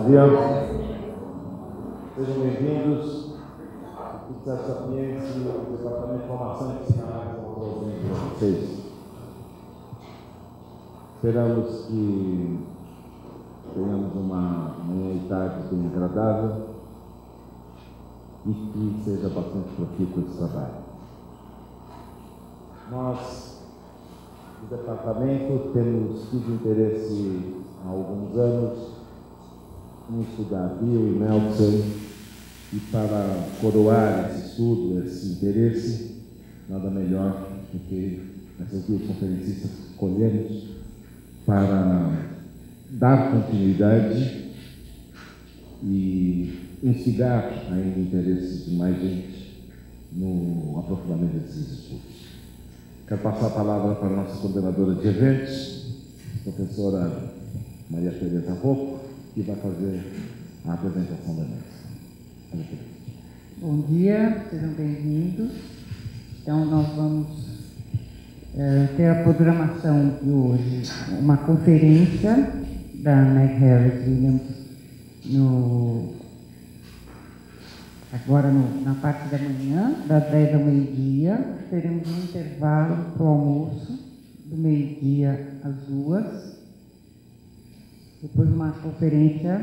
dia. Sejam bem-vindos. Instituto Sedes Sapientiae, do Departamento Formação e Psicanálise, para vocês. Esperamos que tenhamos uma manhã e tarde bem agradável e que seja bastante profícuo esse trabalho. Nós, do departamento, temos tido interesse há alguns anos em estudar bio e Meltzer, e para coroar esse estudo, esse interesse, nada melhor do que essas duas conferencistas que escolhemos para dar continuidade e instigar ainda o interesse de mais gente no aprofundamento desses estudos. Quero passar a palavra para a nossa coordenadora de eventos, professora Maria Tereza Rocco, que vai fazer a apresentação da mesa. Bom dia, sejam bem-vindos. Então, nós vamos ter a programação de hoje, uma conferência da Meg Harris Williams agora na parte da manhã, das 10 ao meio-dia. Teremos um intervalo para o almoço, do meio-dia às 2. Depois uma conferência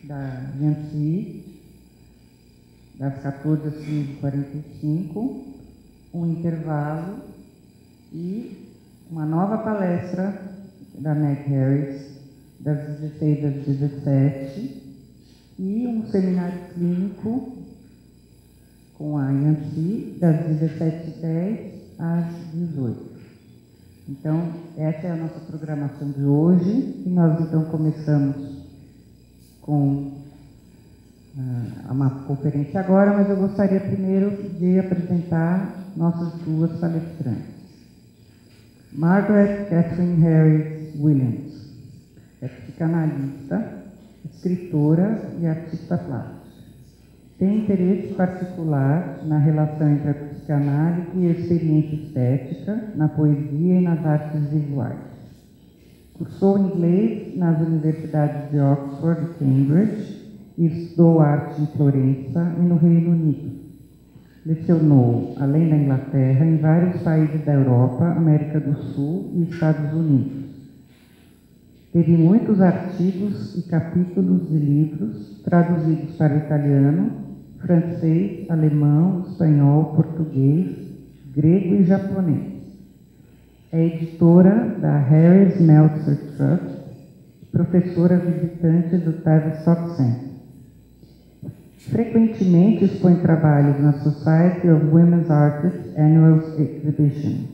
da Ensinou, das 14 às 15h45, um intervalo e uma nova palestra da Meg Harris, das 16 às 17, e um seminário clínico com a Ensinou, das 17h10 às 18h. Então, essa é a nossa programação de hoje, e nós então começamos com uma conferência agora, mas eu gostaria primeiro de apresentar nossas duas palestrantes. Margaret Catherine Harris Williams é psicanalista, escritora e artista plástica. Tem interesse particular na relação entre a psicanálise e a experiência estética, na poesia e nas artes visuais. Cursou inglês nas universidades de Oxford e Cambridge e estudou arte em Florença e no Reino Unido. Lecionou, além da Inglaterra, em vários países da Europa, América do Sul e Estados Unidos. Teve muitos artigos e capítulos de livros traduzidos para italiano, francês, alemão, espanhol, português, grego e japonês. É editora da Harris Meltzer Trust, professora visitante do Tavistock Centre. Frequentemente expõe trabalhos na Society of Women's Artists Annual Exhibition,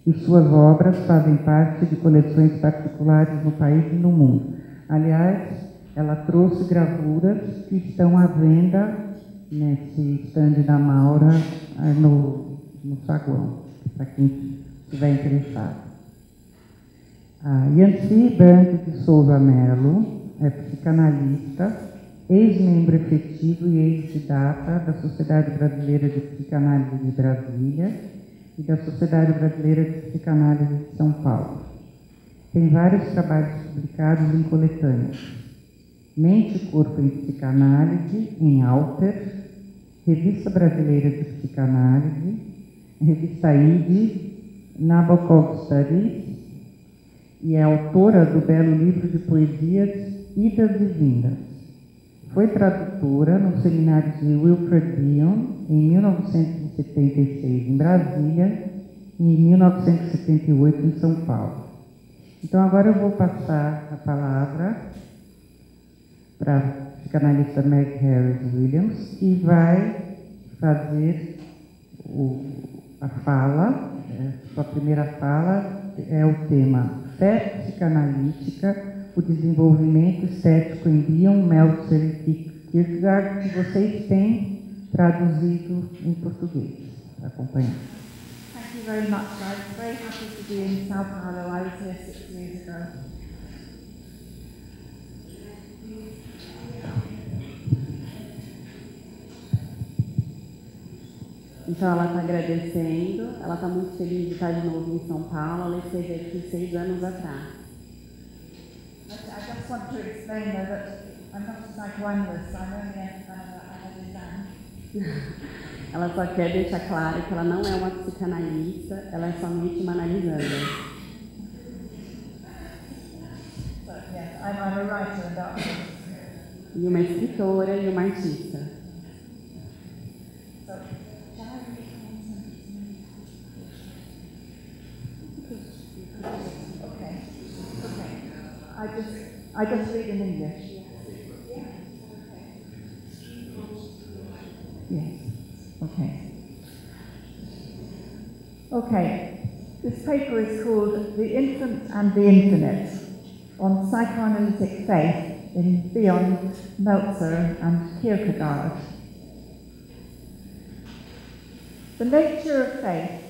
e suas obras fazem parte de coleções particulares no país e no mundo. Aliás, ela trouxe gravuras que estão à venda nesse stand da Maura no saguão, para quem estiver interessado. A Yancy Branco de Souza Mello é psicanalista, ex-membro efetivo e ex-didata da Sociedade Brasileira de Psicanálise de Brasília e da Sociedade Brasileira de Psicanálise de São Paulo. Tem vários trabalhos publicados em coletâneas: Mente e Corpo em Psicanálise, em Alter, Revista Brasileira de Psicanálise, Revista ID, Nabokov Studies, e é autora do belo livro de poesias Idas e Vindas. Foi tradutora no seminário de Wilfred Bion em 1976 em Brasília e em 1978 em São Paulo. Então agora eu vou passar a palavra para a psicanalista Meg Harris Williams, que vai fazer a fala. Sua primeira fala é o tema Fé Psicanalítica, o desenvolvimento estético em Bion, Meltzer e Kierkegaard, que vocês têm traduzido em português. Acompanhe. Thank you very much. I was very happy to be in Sao Paulo. I was here 6 years ago. Então ela está agradecendo, ela está muito feliz de estar de novo em São Paulo. Ela esteve aqui 6 anos atrás. I just want to explain that I'm not a psychoanalyst, I'm only a design. Ela só quer deixar claro que ela não é uma psicanalista, ela é somente uma analisanda. So, yes, I'm a writer and artist. E uma escritora e uma artista. So, shall I read Okay. I just read in English. Yes. Okay. Okay. This paper is called The Infant and the Infinite, on psychoanalytic faith in Beyond, Meltzer and Kierkegaard. The nature of faith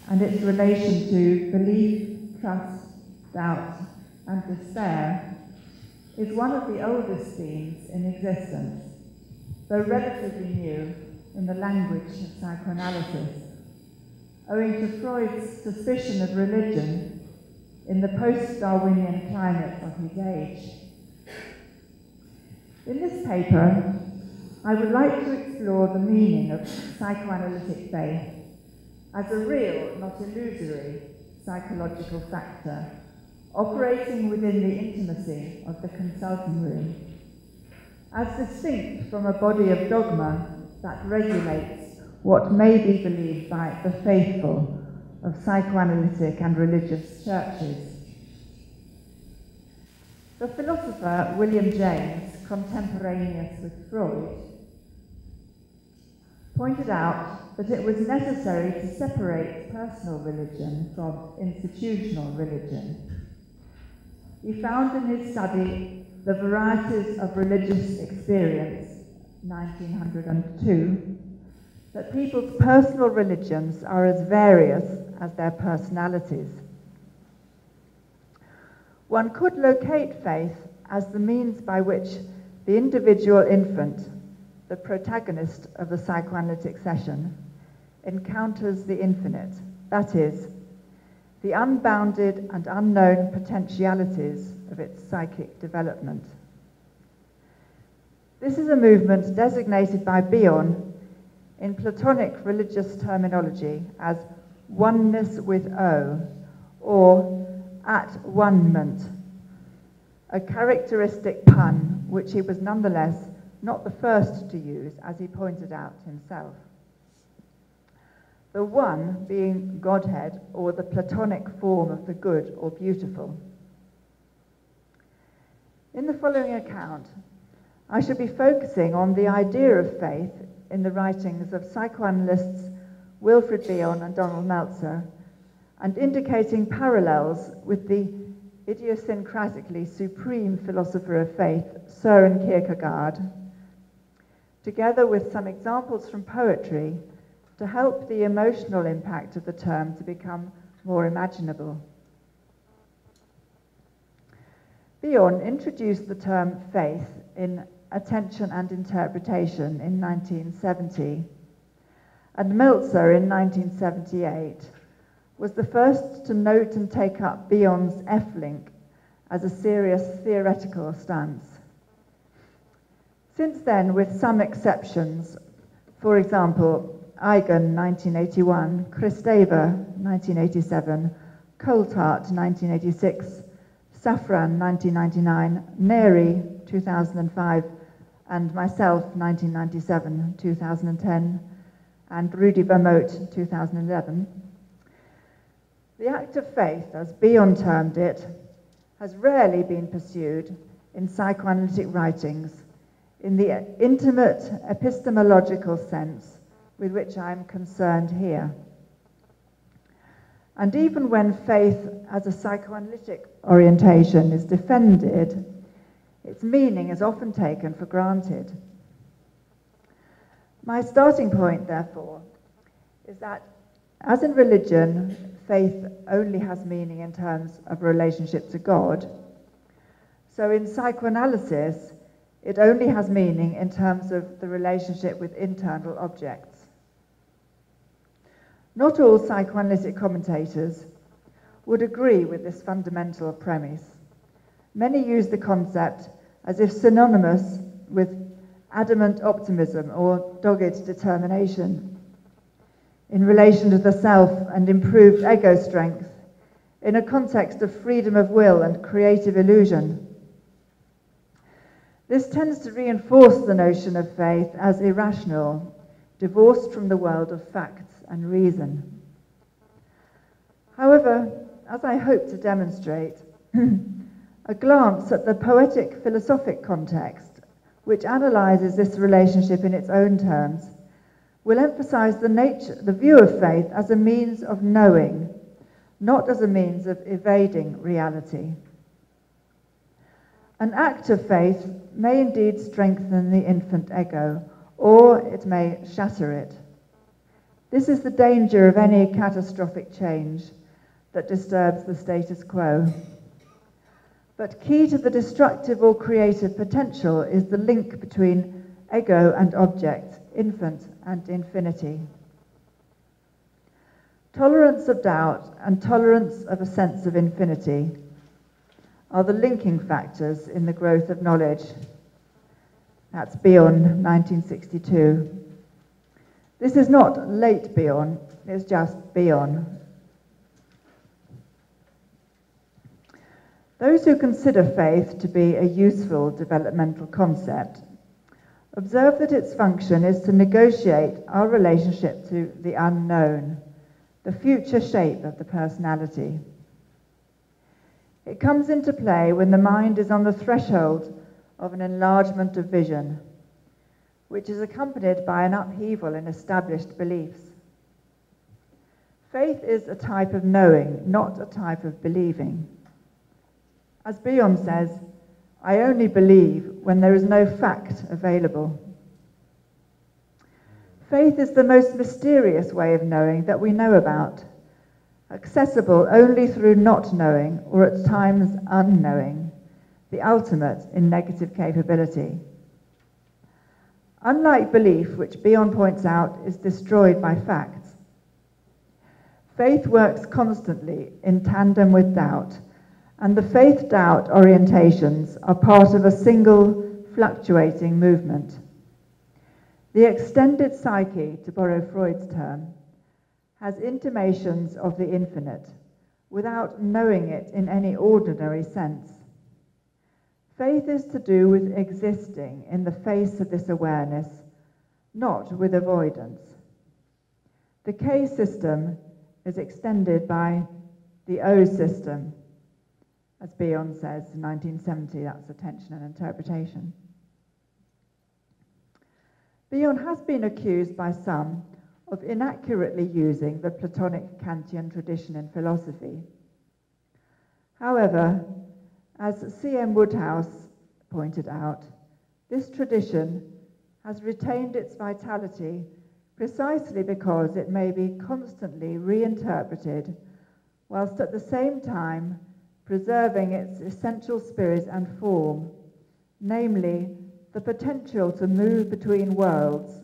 and its relation to belief, trust, doubt, and despair is one of the oldest themes in existence, though relatively new in the language of psychoanalysis, owing to Freud's suspicion of religion in the post-Darwinian climate of his age. In this paper, I would like to explore the meaning of psychoanalytic faith as a real, not illusory, psychological factor, operating within the intimacy of the consulting room, as distinct from a body of dogma that regulates what may be believed by the faithful of psychoanalytic and religious churches. The philosopher William James, contemporaneous with Freud, pointed out that it was necessary to separate personal religion from institutional religion. He found in his study The Varieties of Religious Experience, 1902, that people's personal religions are as various as their personalities. One could locate faith as the means by which the individual infant, the protagonist of the psychoanalytic session, encounters the infinite, that is, the unbounded and unknown potentialities of its psychic development. This is a movement designated by Bion in Platonic religious terminology as oneness with O, or at one-ment, a characteristic pun which he was nonetheless not the first to use, as he pointed out himself. The one being Godhead, or the Platonic form of the good or beautiful. In the following account, I shall be focusing on the idea of faith in the writings of psychoanalysts Wilfred Bion and Donald Meltzer, and indicating parallels with the idiosyncratically supreme philosopher of faith, Søren Kierkegaard, together with some examples from poetry to help the emotional impact of the term to become more imaginable. Bion introduced the term faith in Attention and Interpretation in 1970, and Meltzer in 1978 was the first to note and take up Bion's F-link as a serious theoretical stance. Since then, with some exceptions, for example, Eigen, 1981, Kristeva, 1987, Coulthard, 1986, Safran, 1999, Neri, 2005, and myself, 1997, 2010, and Rudy Vermote, 2011. The act of faith, as Bion termed it, has rarely been pursued in psychoanalytic writings in the intimate epistemological sense with which I am concerned here. And even when faith as a psychoanalytic orientation is defended, its meaning is often taken for granted. My starting point, therefore, is that, as in religion, faith only has meaning in terms of relationship to God, so in psychoanalysis, it only has meaning in terms of the relationship with internal objects. Not all psychoanalytic commentators would agree with this fundamental premise. Many use the concept as if synonymous with adamant optimism or dogged determination, in relation to the self and improved ego strength, in a context of freedom of will and creative illusion. This tends to reinforce the notion of faith as irrational, divorced from the world of facts and reason. However, as I hope to demonstrate, a glance at the poetic philosophic context, which analyzes this relationship in its own terms, will emphasize the view of faith as a means of knowing, not as a means of evading reality. An act of faith may indeed strengthen the infant ego, or it may shatter it. This is the danger of any catastrophic change that disturbs the status quo. But key to the destructive or creative potential is the link between ego and object, infant and infinity. Tolerance of doubt and tolerance of a sense of infinity are the linking factors in the growth of knowledge. That's Bion, 1962. This is not late Bion, it's just Bion. Those who consider faith to be a useful developmental concept observe that its function is to negotiate our relationship to the unknown, the future shape of the personality. It comes into play when the mind is on the threshold of an enlargement of vision, which is accompanied by an upheaval in established beliefs. Faith is a type of knowing, not a type of believing. As Bion says, I only believe when there is no fact available. Faith is the most mysterious way of knowing that we know about, accessible only through not knowing, or at times unknowing, the ultimate in negative capability. Unlike belief, which Bion points out is destroyed by facts, faith works constantly in tandem with doubt, and the faith-doubt orientations are part of a single, fluctuating movement. The extended psyche, to borrow Freud's term, has intimations of the infinite, without knowing it in any ordinary sense. Faith is to do with existing in the face of this awareness, not with avoidance. The K system is extended by the O system, as Bion says in 1970, that's attention and interpretation. Bion has been accused by some of inaccurately using the Platonic Kantian tradition in philosophy. However, as C.M. Woodhouse pointed out, this tradition has retained its vitality precisely because it may be constantly reinterpreted, whilst at the same time preserving its essential spirit and form, namely the potential to move between worlds,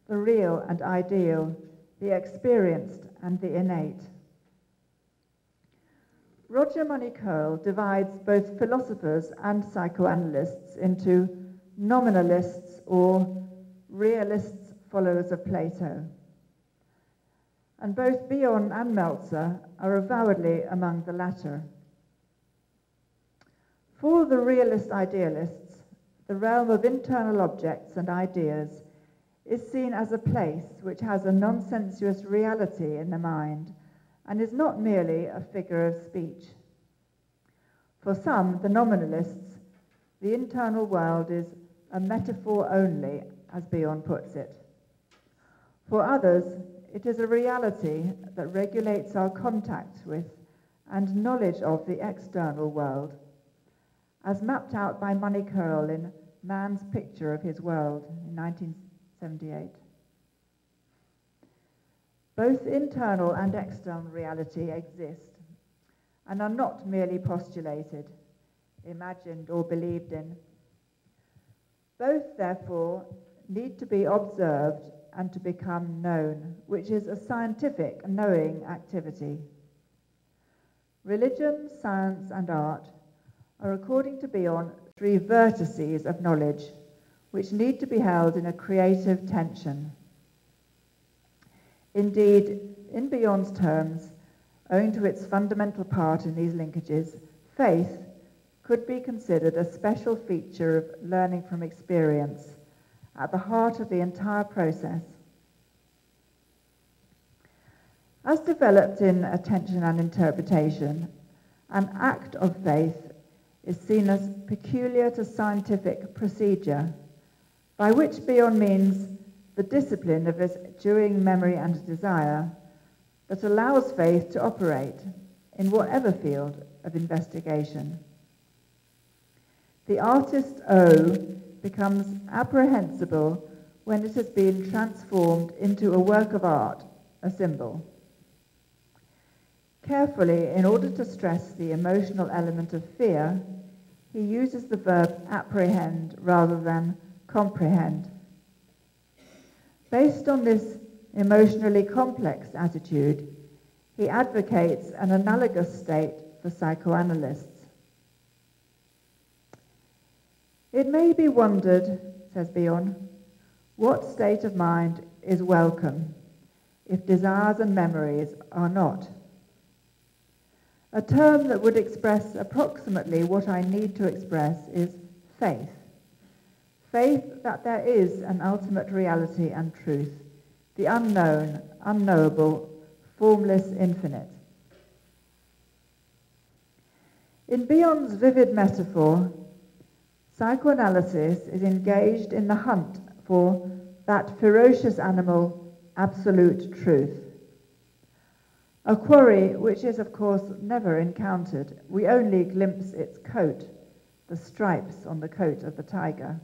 the real and ideal, the experienced and the innate. Roger Money-Curl divides both philosophers and psychoanalysts into nominalists or realists, followers of Plato. And both Bion and Meltzer are avowedly among the latter. For the realist idealists, the realm of internal objects and ideas is seen as a place which has a non-sensuous reality in the mind and is not merely a figure of speech. For some, the nominalists, the internal world is a metaphor only, as Bion puts it. For others, it is a reality that regulates our contact with and knowledge of the external world, as mapped out by Money-Curl in Man's Picture of His World in 1978. Both internal and external reality exist and are not merely postulated, imagined or believed in. Both, therefore, need to be observed and to become known, which is a scientific knowing activity. Religion, science, and art are, according to Bion, three vertices of knowledge, which need to be held in a creative tension. Indeed, in Beyond's terms, owing to its fundamental part in these linkages, faith could be considered a special feature of learning from experience, at the heart of the entire process. As developed in attention and interpretation, an act of faith is seen as peculiar to scientific procedure, by which Beyond means the discipline of enduring memory and desire that allows faith to operate in whatever field of investigation. The artist's O becomes apprehensible when it has been transformed into a work of art, a symbol. Carefully, in order to stress the emotional element of fear, he uses the verb apprehend rather than comprehend. Based on this emotionally complex attitude, he advocates an analogous state for psychoanalysts. It may be wondered, says Beyond, what state of mind is welcome if desires and memories are not. A term that would express approximately what I need to express is faith. Faith that there is an ultimate reality and truth, the unknown, unknowable, formless infinite. In Beyond's vivid metaphor, psychoanalysis is engaged in the hunt for that ferocious animal, absolute truth. A quarry which is, of course, never encountered. We only glimpse its coat, the stripes on the coat of the tiger.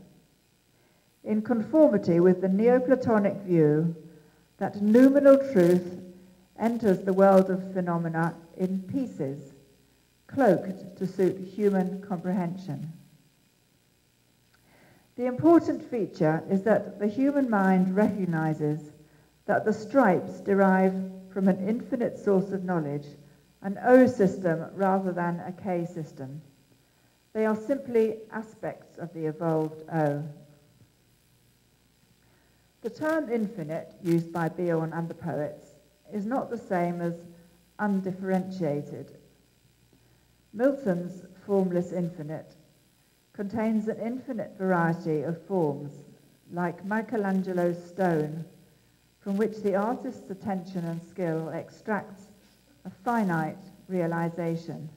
In conformity with the Neoplatonic view that noumenal truth enters the world of phenomena in pieces, cloaked to suit human comprehension. The important feature is that the human mind recognizes that the stripes derive from an infinite source of knowledge, an O system rather than a K system. They are simply aspects of the evolved O. The term infinite, used by Beyond and the poets, is not the same as undifferentiated. Milton's formless infinite contains an infinite variety of forms, like Michelangelo's stone, from which the artist's attention and skill extracts a finite realization.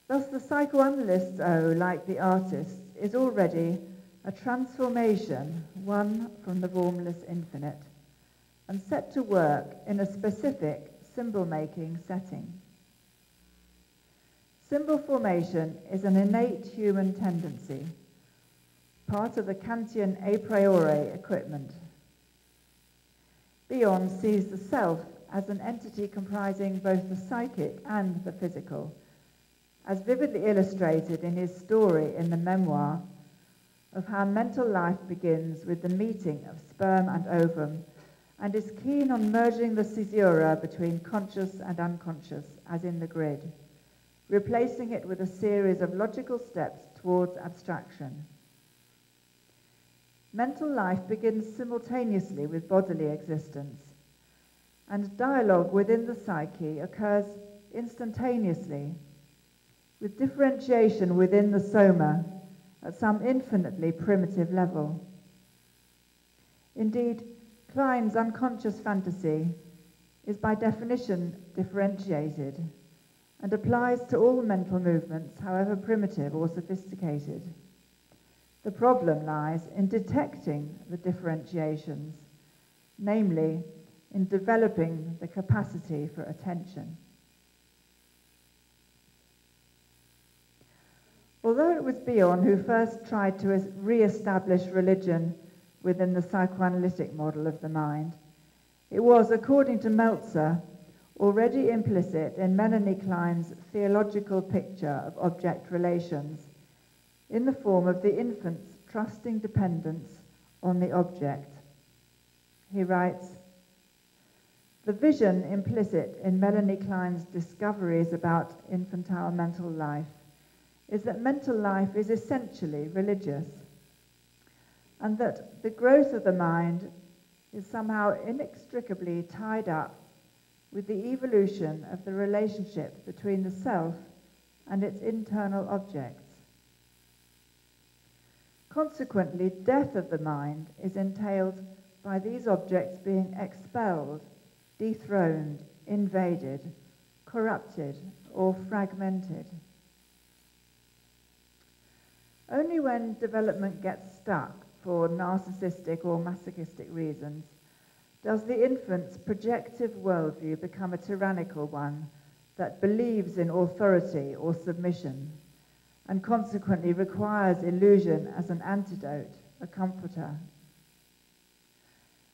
Thus, the psychoanalyst's O, like the artist's, is already a transformation, one from the formless infinite, and set to work in a specific symbol-making setting. Symbol formation is an innate human tendency, part of the Kantian a priori equipment. Beyond sees the self as an entity comprising both the psychic and the physical, as vividly illustrated in his story in the memoir of how mental life begins with the meeting of sperm and ovum, and is keen on merging the caesura between conscious and unconscious, as in the grid, replacing it with a series of logical steps towards abstraction. Mental life begins simultaneously with bodily existence, and dialogue within the psyche occurs instantaneously, with differentiation within the soma at some infinitely primitive level. Indeed, Klein's unconscious fantasy is by definition differentiated and applies to all mental movements, however primitive or sophisticated. The problem lies in detecting the differentiations, namely in developing the capacity for attention. Although it was Beyond who first tried to re-establish religion within the psychoanalytic model of the mind, it was, according to Meltzer, already implicit in Melanie Klein's theological picture of object relations, in the form of the infant's trusting dependence on the object. He writes, "The vision implicit in Melanie Klein's discoveries about infantile mental life is that mental life is essentially religious, and that the growth of the mind is somehow inextricably tied up with the evolution of the relationship between the self and its internal objects. Consequently, death of the mind is entailed by these objects being expelled, dethroned, invaded, corrupted, or fragmented. Only when development gets stuck for narcissistic or masochistic reasons does the infant's projective worldview become a tyrannical one that believes in authority or submission, and consequently requires illusion as an antidote, a comforter.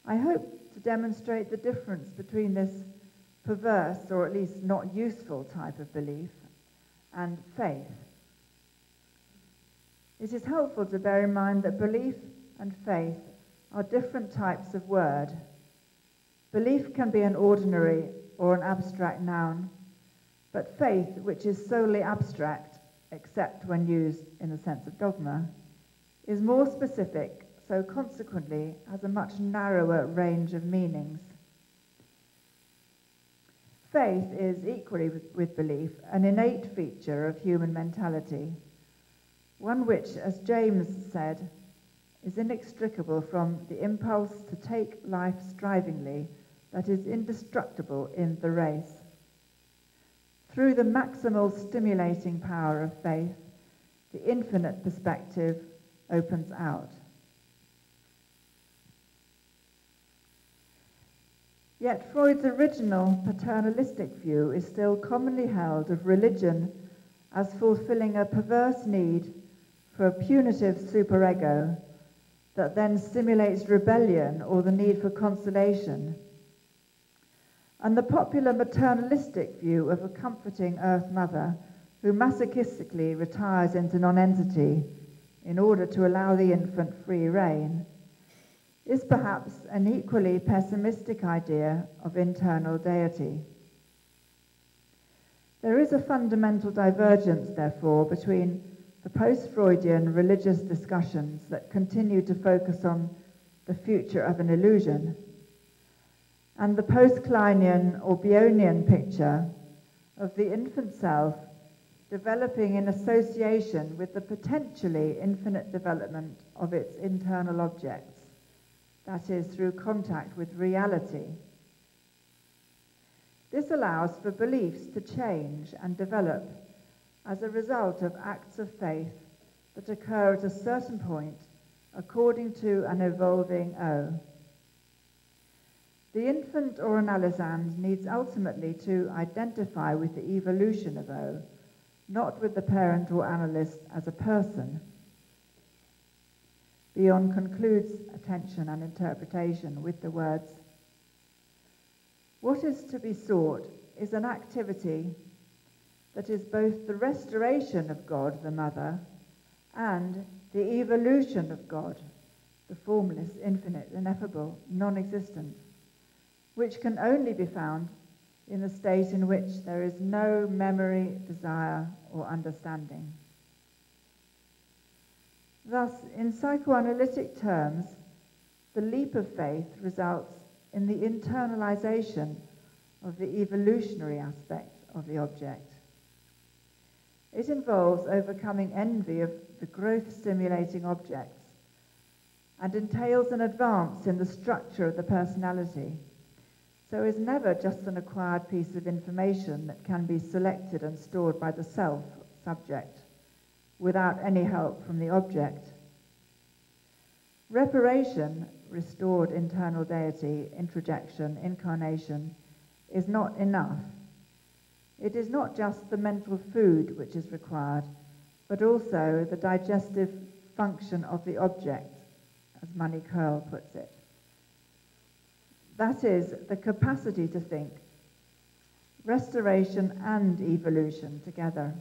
I hope to demonstrate the difference between this perverse, or at least not useful, type of belief and faith. It is helpful to bear in mind that belief and faith are different types of word. Belief can be an ordinary or an abstract noun, but faith, which is solely abstract, except when used in the sense of dogma, is more specific, so consequently has a much narrower range of meanings. Faith is, equally with belief, an innate feature of human mentality, one which, as James said, is inextricable from the impulse to take life strivingly that is indestructible in the race. Through the maximal stimulating power of faith, the infinite perspective opens out. Yet Freud's original paternalistic view is still commonly held of religion as fulfilling a perverse need for a punitive superego that then stimulates rebellion or the need for consolation. And the popular maternalistic view of a comforting Earth Mother who masochistically retires into nonentity in order to allow the infant free rein is perhaps an equally pessimistic idea of internal deity. There is a fundamental divergence, therefore, between the post-Freudian religious discussions that continue to focus on the future of an illusion and the post-Kleinian or Bionian picture of the infant self developing in association with the potentially infinite development of its internal objects, that is, through contact with reality. This allows for beliefs to change and develop as a result of acts of faith that occur at a certain point according to an evolving O. The infant or analysand needs ultimately to identify with the evolution of O, not with the parent or analyst as a person. Bion concludes attention and interpretation with the words, "What is to be sought is an activity that is both the restoration of God, the Mother, and the evolution of God, the formless, infinite, ineffable, non-existent, which can only be found in the state in which there is no memory, desire, or understanding." Thus, in psychoanalytic terms, the leap of faith results in the internalization of the evolutionary aspect of the object. It involves overcoming envy of the growth-stimulating objects and entails an advance in the structure of the personality, so is never just an acquired piece of information that can be selected and stored by the self, subject, without any help from the object. Reparation, restored internal deity, introjection, incarnation, is not enough. It is not just the mental food which is required, but also the digestive function of the object, as Manny Curl puts it. That is, the capacity to think restoration and evolution together.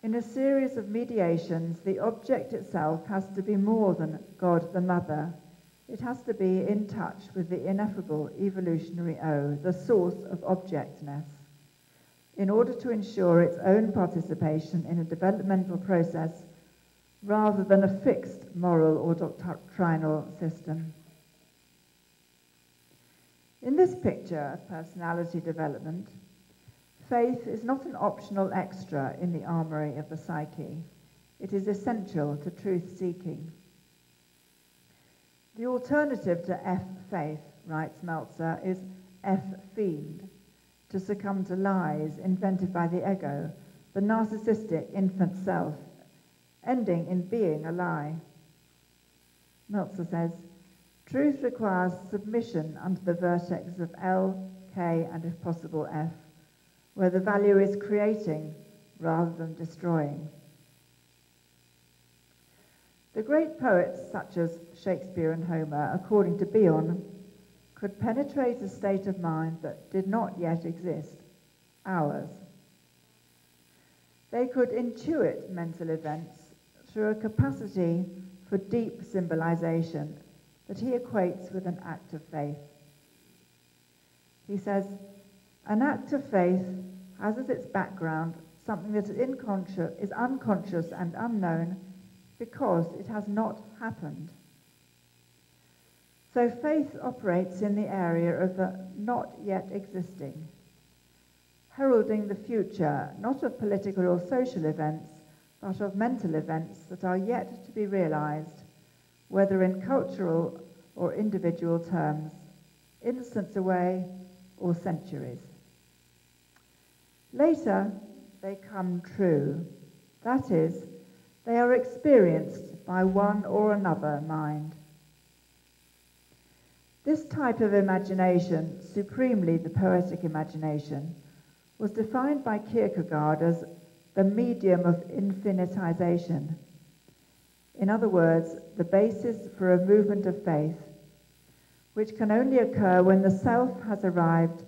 In a series of mediations, the object itself has to be more than God the Mother. It has to be in touch with the ineffable evolutionary O, the source of objectness. in order to ensure its own participation in a developmental process rather than a fixed moral or doctrinal system. In this picture of personality development, faith is not an optional extra in the armory of the psyche. It is essential to truth-seeking. The alternative to F-faith, writes Meltzer, is F-fiend, to succumb to lies invented by the ego, the narcissistic infant self, ending in being a lie. Meltzer says, truth requires submission under the vertex of L, K, and if possible F, where the value is creating rather than destroying. The great poets such as Shakespeare and Homer, according to Bion, could penetrate a state of mind that did not yet exist, ours. They could intuit mental events through a capacity for deep symbolization that he equates with an act of faith. He says, an act of faith has as its background something that is unconscious and unknown because it has not happened. So faith operates in the area of the not yet existing, heralding the future, not of political or social events, but of mental events that are yet to be realized, whether in cultural or individual terms, instants away or centuries. Later, they come true. That is, they are experienced by one or another mind. This type of imagination, supremely the poetic imagination, was defined by Kierkegaard as the medium of infinitization. In other words, the basis for a movement of faith, which can only occur when the self has arrived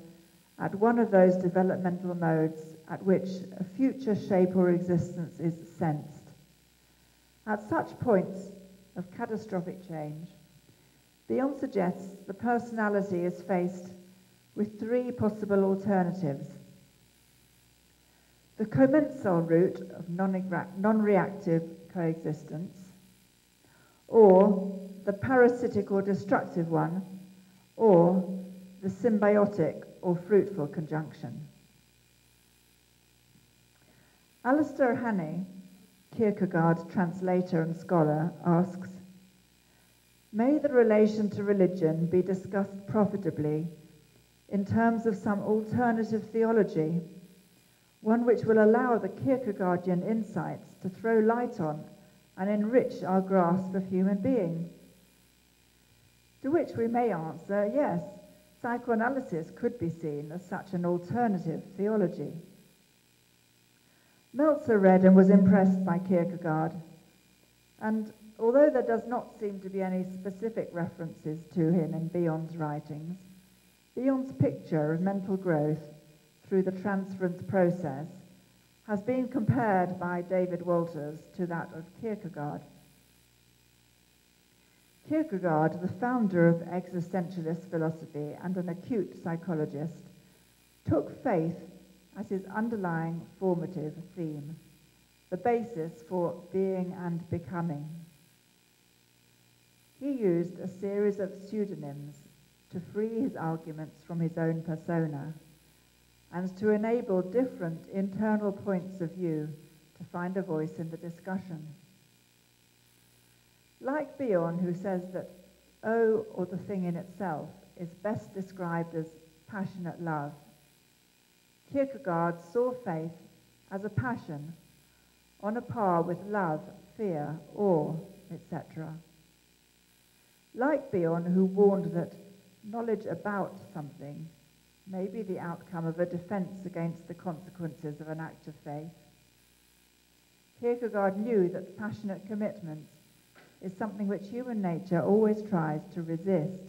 at one of those developmental modes at which a future shape or existence is sensed. At such points of catastrophic change, Bion suggests the personality is faced with three possible alternatives. The commensal route of non-reactive coexistence, or the parasitic or destructive one, or the symbiotic or fruitful conjunction. Alistair Hannay, Kierkegaard's translator and scholar, asks, may the relation to religion be discussed profitably in terms of some alternative theology, one which will allow the Kierkegaardian insights to throw light on and enrich our grasp of human being? To which we may answer, yes, psychoanalysis could be seen as such an alternative theology. Meltzer read and was impressed by Kierkegaard, and although there does not seem to be any specific references to him in Bion's writings, Bion's picture of mental growth through the transference process has been compared by David Walters to that of Kierkegaard. Kierkegaard, the founder of existentialist philosophy and an acute psychologist, took faith as his underlying formative theme, the basis for being and becoming. He used a series of pseudonyms to free his arguments from his own persona and to enable different internal points of view to find a voice in the discussion. Like Bion, who says that O, or the thing in itself, is best described as passionate love, Kierkegaard saw faith as a passion on a par with love, fear, awe, etc. Like Bion, who warned that knowledge about something may be the outcome of a defense against the consequences of an act of faith, Kierkegaard knew that passionate commitment is something which human nature always tries to resist.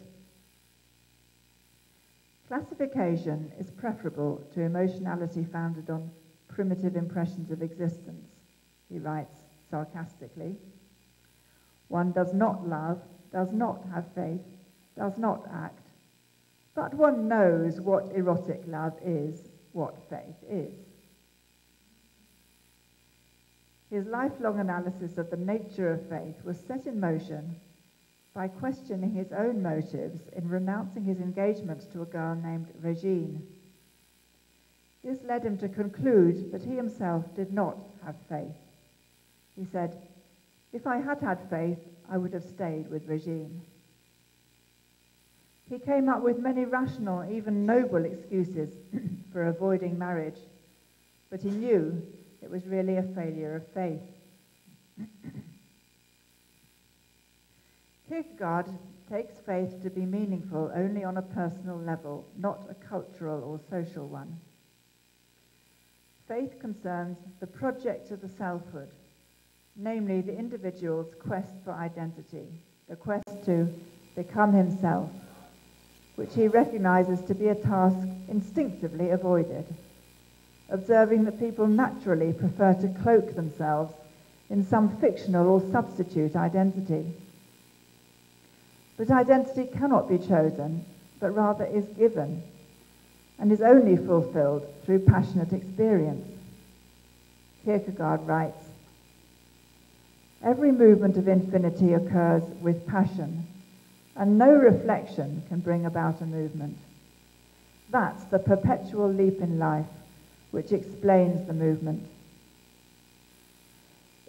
Classification is preferable to emotionality founded on primitive impressions of existence, he writes sarcastically. One does not love, does not have faith, does not act, but one knows what erotic love is, what faith is. His lifelong analysis of the nature of faith was set in motion by questioning his own motives in renouncing his engagement to a girl named Regine. This led him to conclude that he himself did not have faith. He said, "If I had had faith, I would have stayed with Regine." He came up with many rational, even noble excuses for avoiding marriage, but he knew it was really a failure of faith. Kierkegaard takes faith to be meaningful only on a personal level, not a cultural or social one. Faith concerns the project of the selfhood, namely the individual's quest for identity, the quest to become himself, which he recognizes to be a task instinctively avoided, observing that people naturally prefer to cloak themselves in some fictional or substitute identity. But identity cannot be chosen, but rather is given, and is only fulfilled through passionate experience. Kierkegaard writes, "Every movement of infinity occurs with passion, and no reflection can bring about a movement. That's the perpetual leap in life, which explains the movement.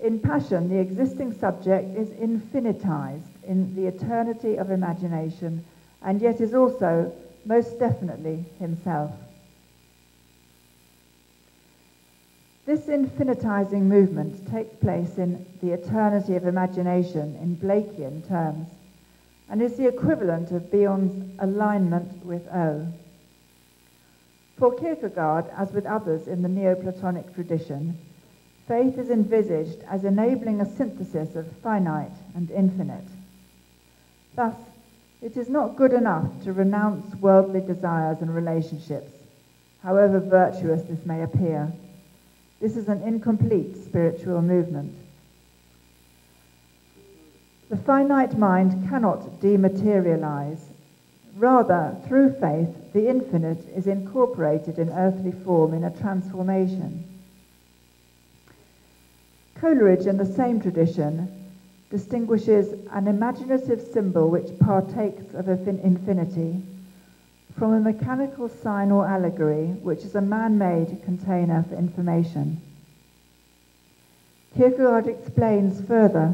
In passion, the existing subject is infinitized in the eternity of imagination, and yet is also most definitely himself. This infinitizing movement takes place in the eternity of imagination in Blakean terms, and is the equivalent of Bion's alignment with O. For Kierkegaard, as with others in the Neoplatonic tradition, faith is envisaged as enabling a synthesis of finite and infinite. Thus, it is not good enough to renounce worldly desires and relationships, however virtuous this may appear. This is an incomplete spiritual movement. The finite mind cannot dematerialize. Rather, through faith, the infinite is incorporated in earthly form in a transformation. Coleridge, in the same tradition, distinguishes an imaginative symbol which partakes of infinity from a mechanical sign or allegory which is a man-made container for information. Kierkegaard explains further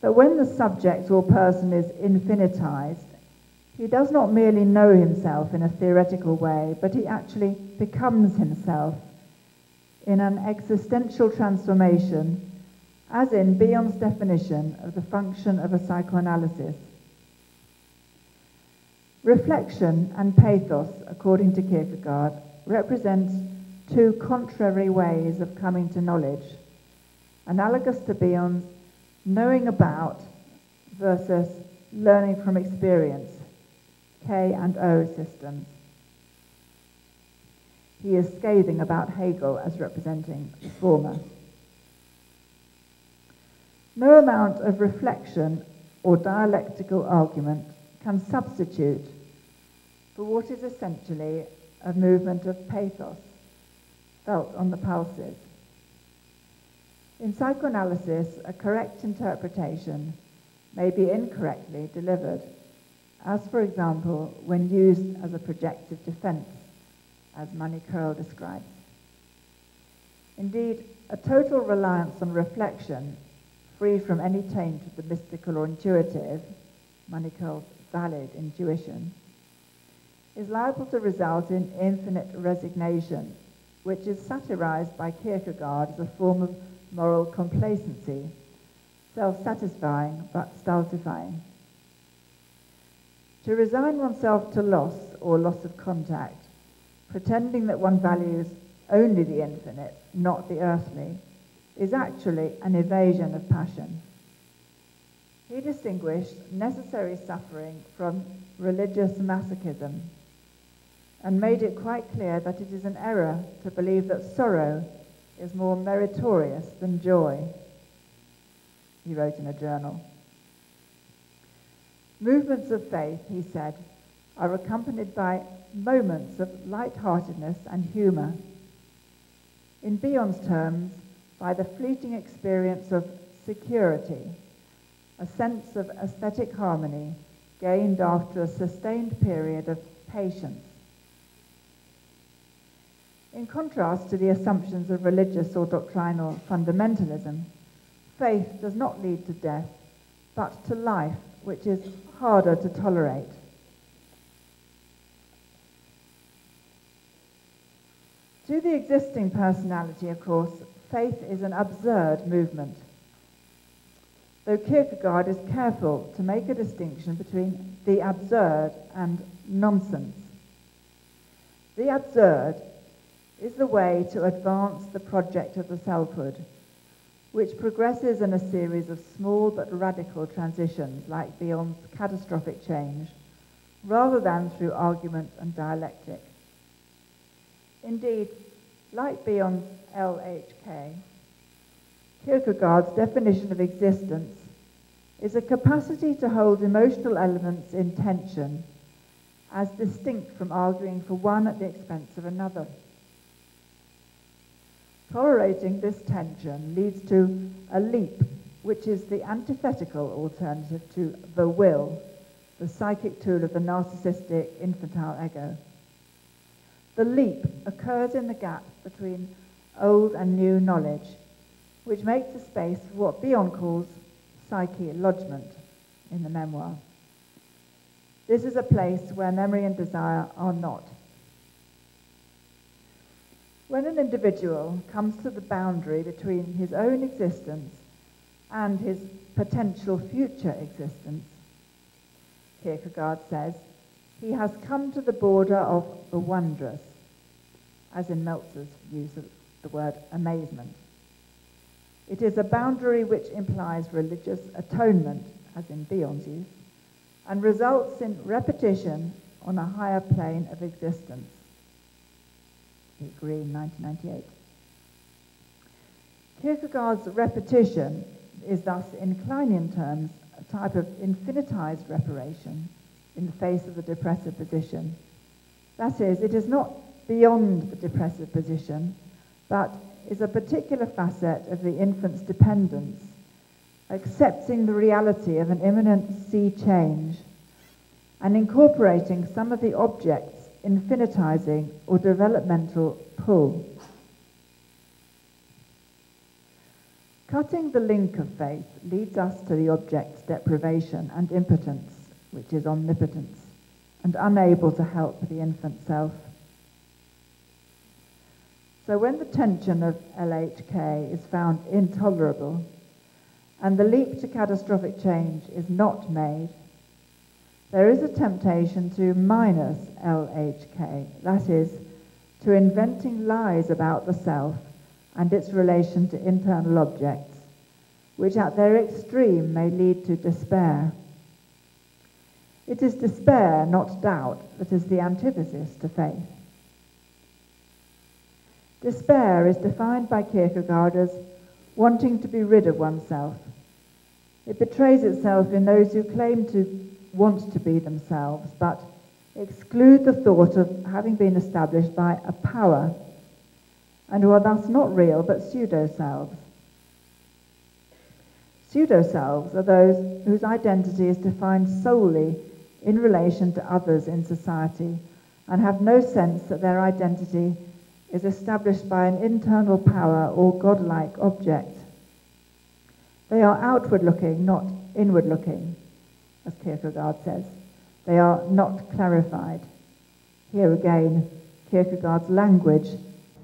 that when the subject or person is infinitized, he does not merely know himself in a theoretical way, but he actually becomes himself in an existential transformation, as in Bion's definition of the function of a psychoanalysis. Reflection and pathos, according to Kierkegaard, represent two contrary ways of coming to knowledge, analogous to Bion's knowing about versus learning from experience, K and O systems. He is scathing about Hegel as representing the former. No amount of reflection or dialectical argument can substitute for what is essentially a movement of pathos felt on the pulses. In psychoanalysis, a correct interpretation may be incorrectly delivered, as for example when used as a projective defense, as Manicurl describes. Indeed, a total reliance on reflection, free from any taint of the mystical or intuitive, Manicurl's valid intuition, is liable to result in infinite resignation, which is satirized by Kierkegaard as a form of moral complacency, self-satisfying but stultifying. To resign oneself to loss or loss of contact, pretending that one values only the infinite, not the earthly, is actually an evasion of passion. He distinguished necessary suffering from religious masochism and made it quite clear that it is an error to believe that sorrow is more meritorious than joy, he wrote in a journal. Movements of faith, he said, are accompanied by moments of light-heartedness and humor. In Bion's terms, by the fleeting experience of security, a sense of aesthetic harmony gained after a sustained period of patience. In contrast to the assumptions of religious or doctrinal fundamentalism, faith does not lead to death, but to life, which is harder to tolerate. To the existing personality, of course, faith is an absurd movement, though Kierkegaard is careful to make a distinction between the absurd and nonsense. The absurd is the way to advance the project of the selfhood, which progresses in a series of small but radical transitions like Bion's catastrophic change, rather than through argument and dialectic. Indeed, like Bion's LHK, Kierkegaard's definition of existence is a capacity to hold emotional elements in tension, as distinct from arguing for one at the expense of another. Tolerating this tension leads to a leap, which is the antithetical alternative to the will, the psychic tool of the narcissistic infantile ego. The leap occurs in the gap between old and new knowledge, which makes a space for what Bion calls psyche lodgement in the memoir. This is a place where memory and desire are not. When an individual comes to the boundary between his own existence and his potential future existence, Kierkegaard says, he has come to the border of the wondrous, as in Meltzer's use of the word amazement. It is a boundary which implies religious atonement, as in Bion's use, and results in repetition on a higher plane of existence. Green, 1998. Kierkegaard's repetition is thus, in Kleinian terms, a type of infinitized reparation in the face of the depressive position. That is, it is not beyond the depressive position, but is a particular facet of the infant's dependence, accepting the reality of an imminent sea change and incorporating some of the objects infinitizing or developmental pull. Cutting the link of faith leads us to the object's deprivation and impotence, which is omnipotence, and unable to help the infant self. So when the tension of LHK is found intolerable, and the leap to catastrophic change is not made, there is a temptation to minus LHK, that is, to inventing lies about the self and its relation to internal objects, which at their extreme may lead to despair. It is despair, not doubt, that is the antithesis to faith. Despair is defined by Kierkegaard as wanting to be rid of oneself. It betrays itself in those who claim to want to be themselves, but exclude the thought of having been established by a power, and who are thus not real but pseudo-selves. Pseudo-selves are those whose identity is defined solely in relation to others in society, and have no sense that their identity is established by an internal power or godlike object. They are outward-looking, not inward-looking, as Kierkegaard says. They are not clarified. Here again, Kierkegaard's language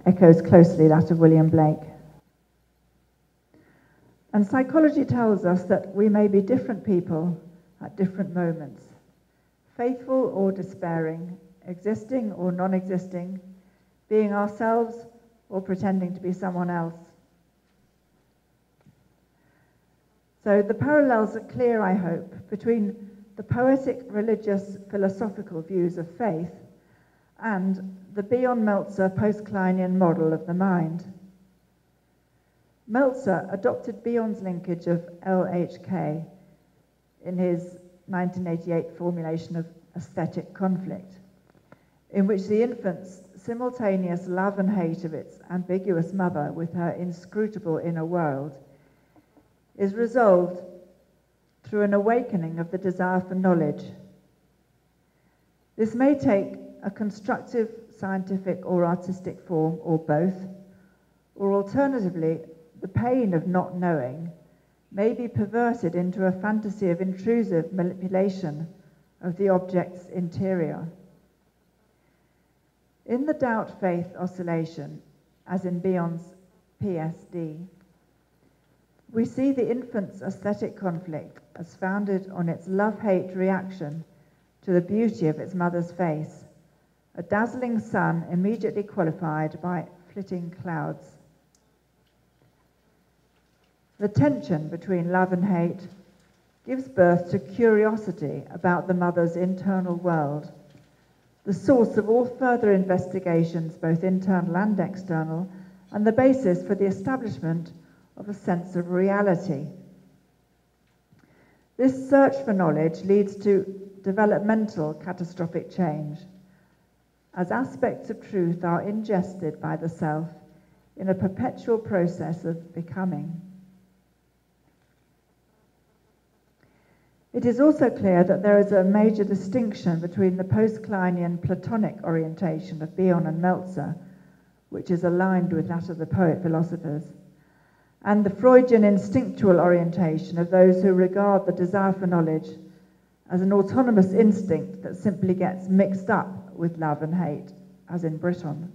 echoes closely that of William Blake. And psychology tells us that we may be different people at different moments, faithful or despairing, existing or non-existing, being ourselves or pretending to be someone else. So the parallels are clear, I hope, between the poetic, religious, philosophical views of faith and the Bion-Meltzer post-Kleinian model of the mind. Meltzer adopted Bion's linkage of LHK in his 1988 formulation of aesthetic conflict, in which the infant's simultaneous love and hate of its ambiguous mother with her inscrutable inner world, is resolved through an awakening of the desire for knowledge. This may take a constructive, scientific or artistic form, or both, or alternatively, the pain of not knowing may be perverted into a fantasy of intrusive manipulation of the object's interior. In the doubt-faith oscillation, as in Bion's PSD, we see the infant's aesthetic conflict as founded on its love-hate reaction to the beauty of its mother's face, a dazzling sun immediately qualified by flitting clouds. The tension between love and hate gives birth to curiosity about the mother's internal world, the source of all further investigations, both internal and external, and the basis for the establishment of a sense of reality. This search for knowledge leads to developmental catastrophic change, as aspects of truth are ingested by the self in a perpetual process of becoming. It is also clear that there is a major distinction between the post-Kleinian Platonic orientation of Bion and Meltzer, which is aligned with that of the poet-philosophers, and the Freudian instinctual orientation of those who regard the desire for knowledge as an autonomous instinct that simply gets mixed up with love and hate, as in Briton,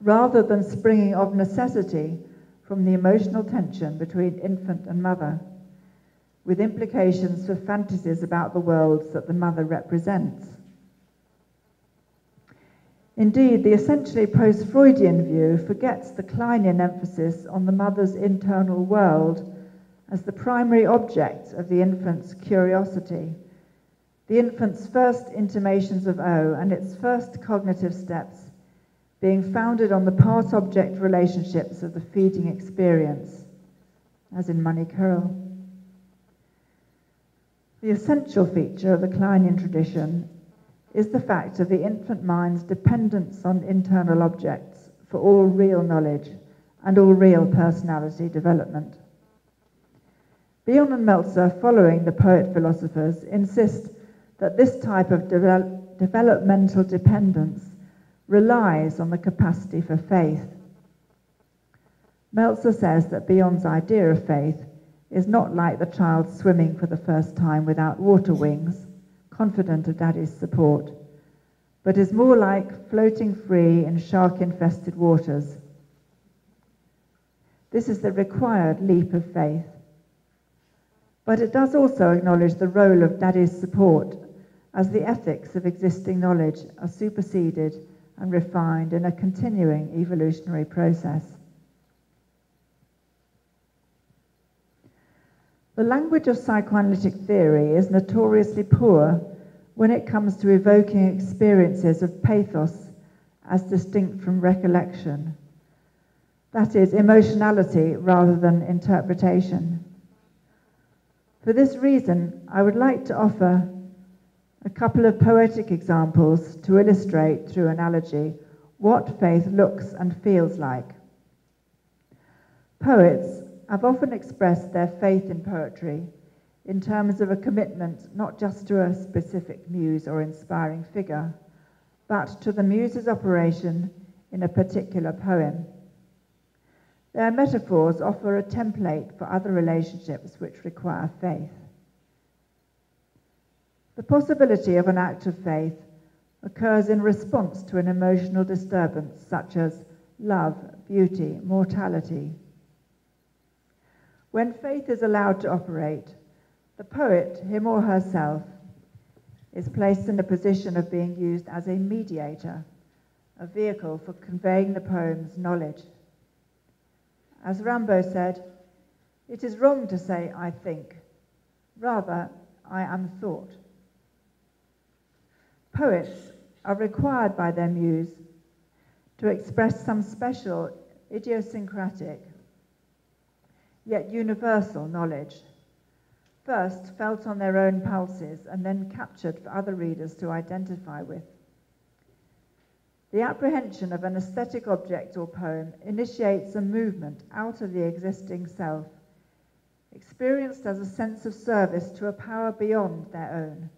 rather than springing of necessity from the emotional tension between infant and mother, with implications for fantasies about the worlds that the mother represents. Indeed, the essentially post-Freudian view forgets the Kleinian emphasis on the mother's internal world as the primary object of the infant's curiosity, the infant's first intimations of O and its first cognitive steps being founded on the part-object relationships of the feeding experience, as in Money Curl. The essential feature of the Kleinian tradition is the fact of the infant mind's dependence on internal objects for all real knowledge and all real personality development. Bion and Meltzer, following the poet-philosophers, insist that this type of developmental dependence relies on the capacity for faith. Meltzer says that Bion's idea of faith is not like the child swimming for the first time without water wings, confident of daddy's support, but is more like floating free in shark-infested waters. This is the required leap of faith. But it does also acknowledge the role of daddy's support as the ethics of existing knowledge are superseded and refined in a continuing evolutionary process. The language of psychoanalytic theory is notoriously poor when it comes to evoking experiences of pathos as distinct from recollection. That is, emotionality rather than interpretation. For this reason, I would like to offer a couple of poetic examples to illustrate, through analogy, what faith looks and feels like. Poets have often expressed their faith in poetry in terms of a commitment not just to a specific muse or inspiring figure, but to the muse's operation in a particular poem. Their metaphors offer a template for other relationships which require faith. The possibility of an act of faith occurs in response to an emotional disturbance such as love, beauty, mortality. When faith is allowed to operate, the poet, him or herself, is placed in a position of being used as a mediator, a vehicle for conveying the poem's knowledge. As Rimbaud said, "It is wrong to say I think, rather I am thought." Poets are required by their muse to express some special, idiosyncratic, yet universal knowledge, first felt on their own pulses and then captured for other readers to identify with. The apprehension of an aesthetic object or poem initiates a movement out of the existing self, experienced as a sense of service to a power beyond their own.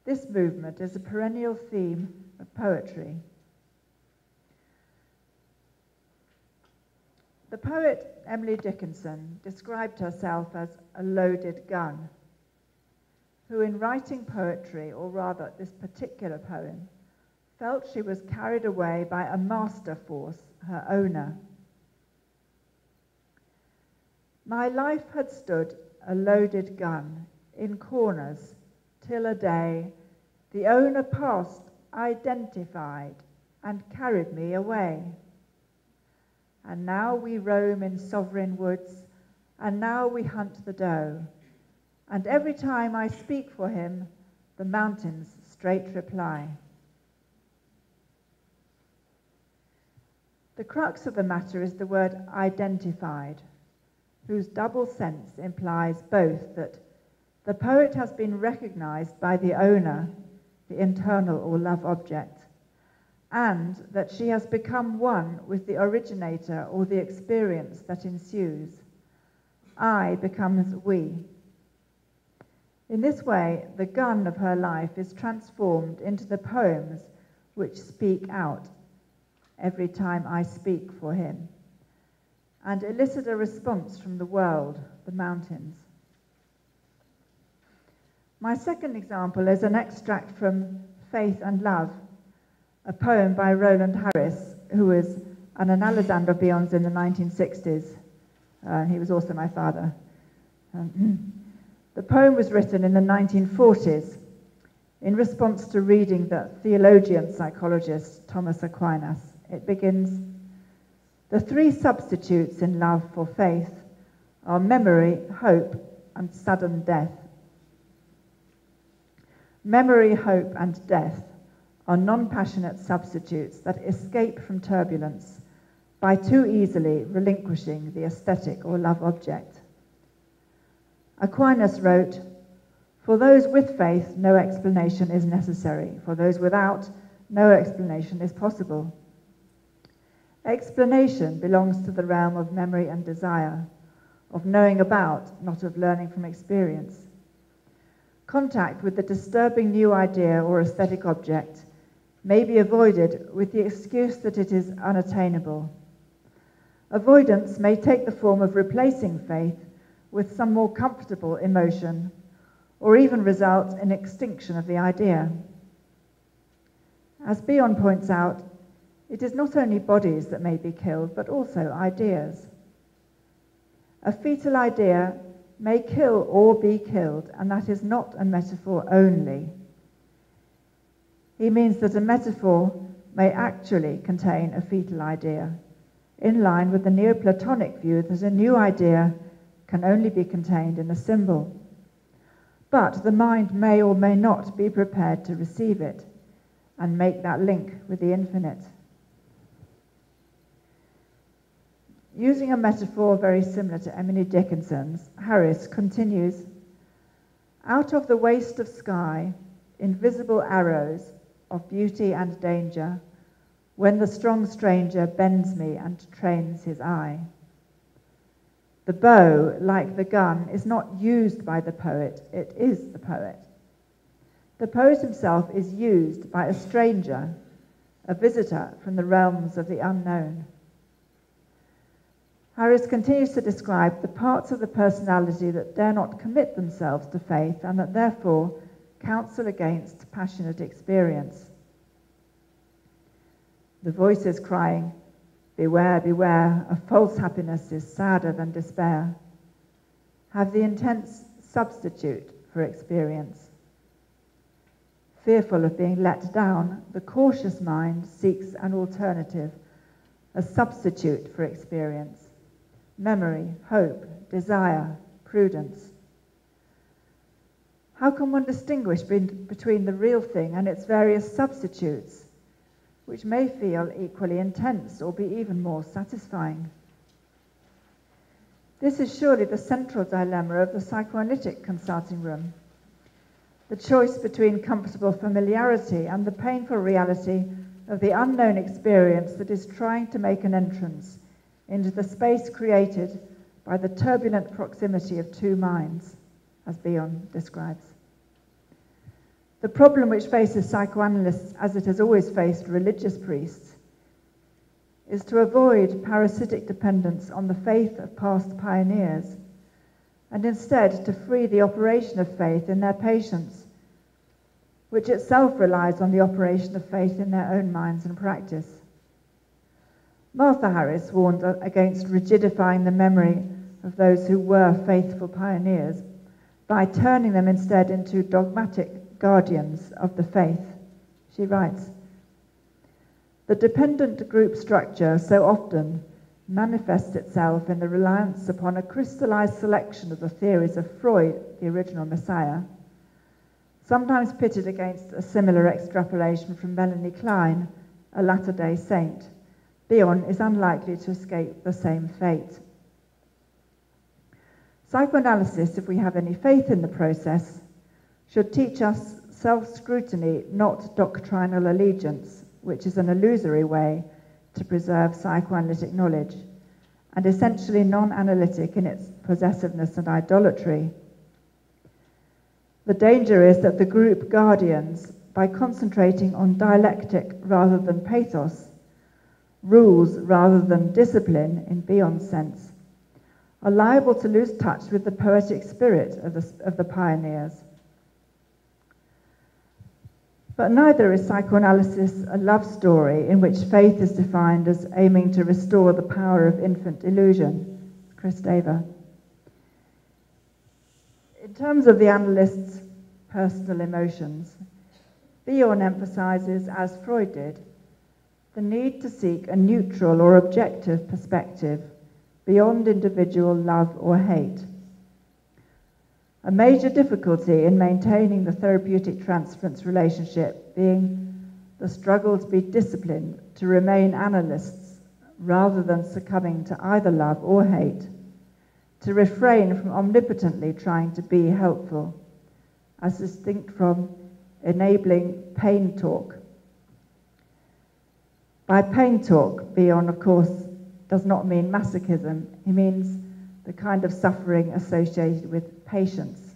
This movement is a perennial theme of poetry. The poet Emily Dickinson described herself as a loaded gun, who in writing poetry, or rather this particular poem, felt she was carried away by a master force, her owner. My life had stood a loaded gun in corners till a day the owner passed, identified, and carried me away. And now we roam in sovereign woods, and now we hunt the doe, and every time I speak for him, the mountains straight reply. The crux of the matter is the word identified, whose double sense implies both that the poet has been recognized by the owner, the internal or love object, and that she has become one with the originator or the experience that ensues. I becomes we. In this way, the gun of her life is transformed into the poems which speak out every time I speak for him, and elicit a response from the world, the mountains. My second example is an extract from Faith and Love, a poem by Roland Harris, who was an Alexander Bion's in the 1960s. He was also my father. The poem was written in the 1940s in response to reading the theologian psychologist Thomas Aquinas. It begins, "The three substitutes in love for faith are memory, hope, and sudden death. Memory, hope, and death are non-passionate substitutes that escape from turbulence by too easily relinquishing the aesthetic or love object." Aquinas wrote, "For those with faith, no explanation is necessary. For those without, no explanation is possible. Explanation belongs to the realm of memory and desire, of knowing about, not of learning from experience. Contact with the disturbing new idea or aesthetic object may be avoided with the excuse that it is unattainable. Avoidance may take the form of replacing faith with some more comfortable emotion, or even result in extinction of the idea. As Bion points out, it is not only bodies that may be killed, but also ideas. A fetal idea may kill or be killed, and that is not a metaphor only. He means that a metaphor may actually contain a fetal idea, in line with the Neoplatonic view that a new idea can only be contained in a symbol. But the mind may or may not be prepared to receive it and make that link with the infinite. Using a metaphor very similar to Emily Dickinson's, Harris continues, "Out of the waste of sky, invisible arrows of beauty and danger, when the strong stranger bends me and trains his eye. The bow, like the gun, is not used by the poet, it is the poet. The poet himself is used by a stranger, a visitor from the realms of the unknown." Harris continues to describe the parts of the personality that dare not commit themselves to faith and that therefore counsel against passionate experience. The voices crying, "Beware, beware, a false happiness is sadder than despair," have the intense substitute for experience. Fearful of being let down, the cautious mind seeks an alternative, a substitute for experience. Memory, hope, desire, prudence. How can one distinguish between the real thing and its various substitutes, which may feel equally intense or be even more satisfying? This is surely the central dilemma of the psychoanalytic consulting room, the choice between comfortable familiarity and the painful reality of the unknown experience that is trying to make an entrance into the space created by the turbulent proximity of two minds, as Bion describes. The problem which faces psychoanalysts, as it has always faced religious priests, is to avoid parasitic dependence on the faith of past pioneers, and instead to free the operation of faith in their patients, which itself relies on the operation of faith in their own minds and practice. Martha Harris warned against rigidifying the memory of those who were faithful pioneers by turning them instead into dogmatic guardians of the faith. She writes, "The dependent group structure so often manifests itself in the reliance upon a crystallized selection of the theories of Freud, the original Messiah, sometimes pitted against a similar extrapolation from Melanie Klein, a Latter-day Saint. Bion is unlikely to escape the same fate." Psychoanalysis, if we have any faith in the process, should teach us self-scrutiny, not doctrinal allegiance, which is an illusory way to preserve psychoanalytic knowledge, and essentially non-analytic in its possessiveness and idolatry. The danger is that the group guardians, by concentrating on dialectic rather than pathos, rules rather than discipline in Bion's sense, are liable to lose touch with the poetic spirit of the pioneers. But neither is psychoanalysis a love story in which faith is defined as aiming to restore the power of infant illusion. Chris Daver. In terms of the analyst's personal emotions, Bion emphasizes, as Freud did, the need to seek a neutral or objective perspective beyond individual love or hate. A major difficulty in maintaining the therapeutic transference relationship being the struggle to be disciplined to remain analysts rather than succumbing to either love or hate, to refrain from omnipotently trying to be helpful, as distinct from enabling pain talk. By pain talk, Bion, of course, does not mean masochism. He means the kind of suffering associated with patience.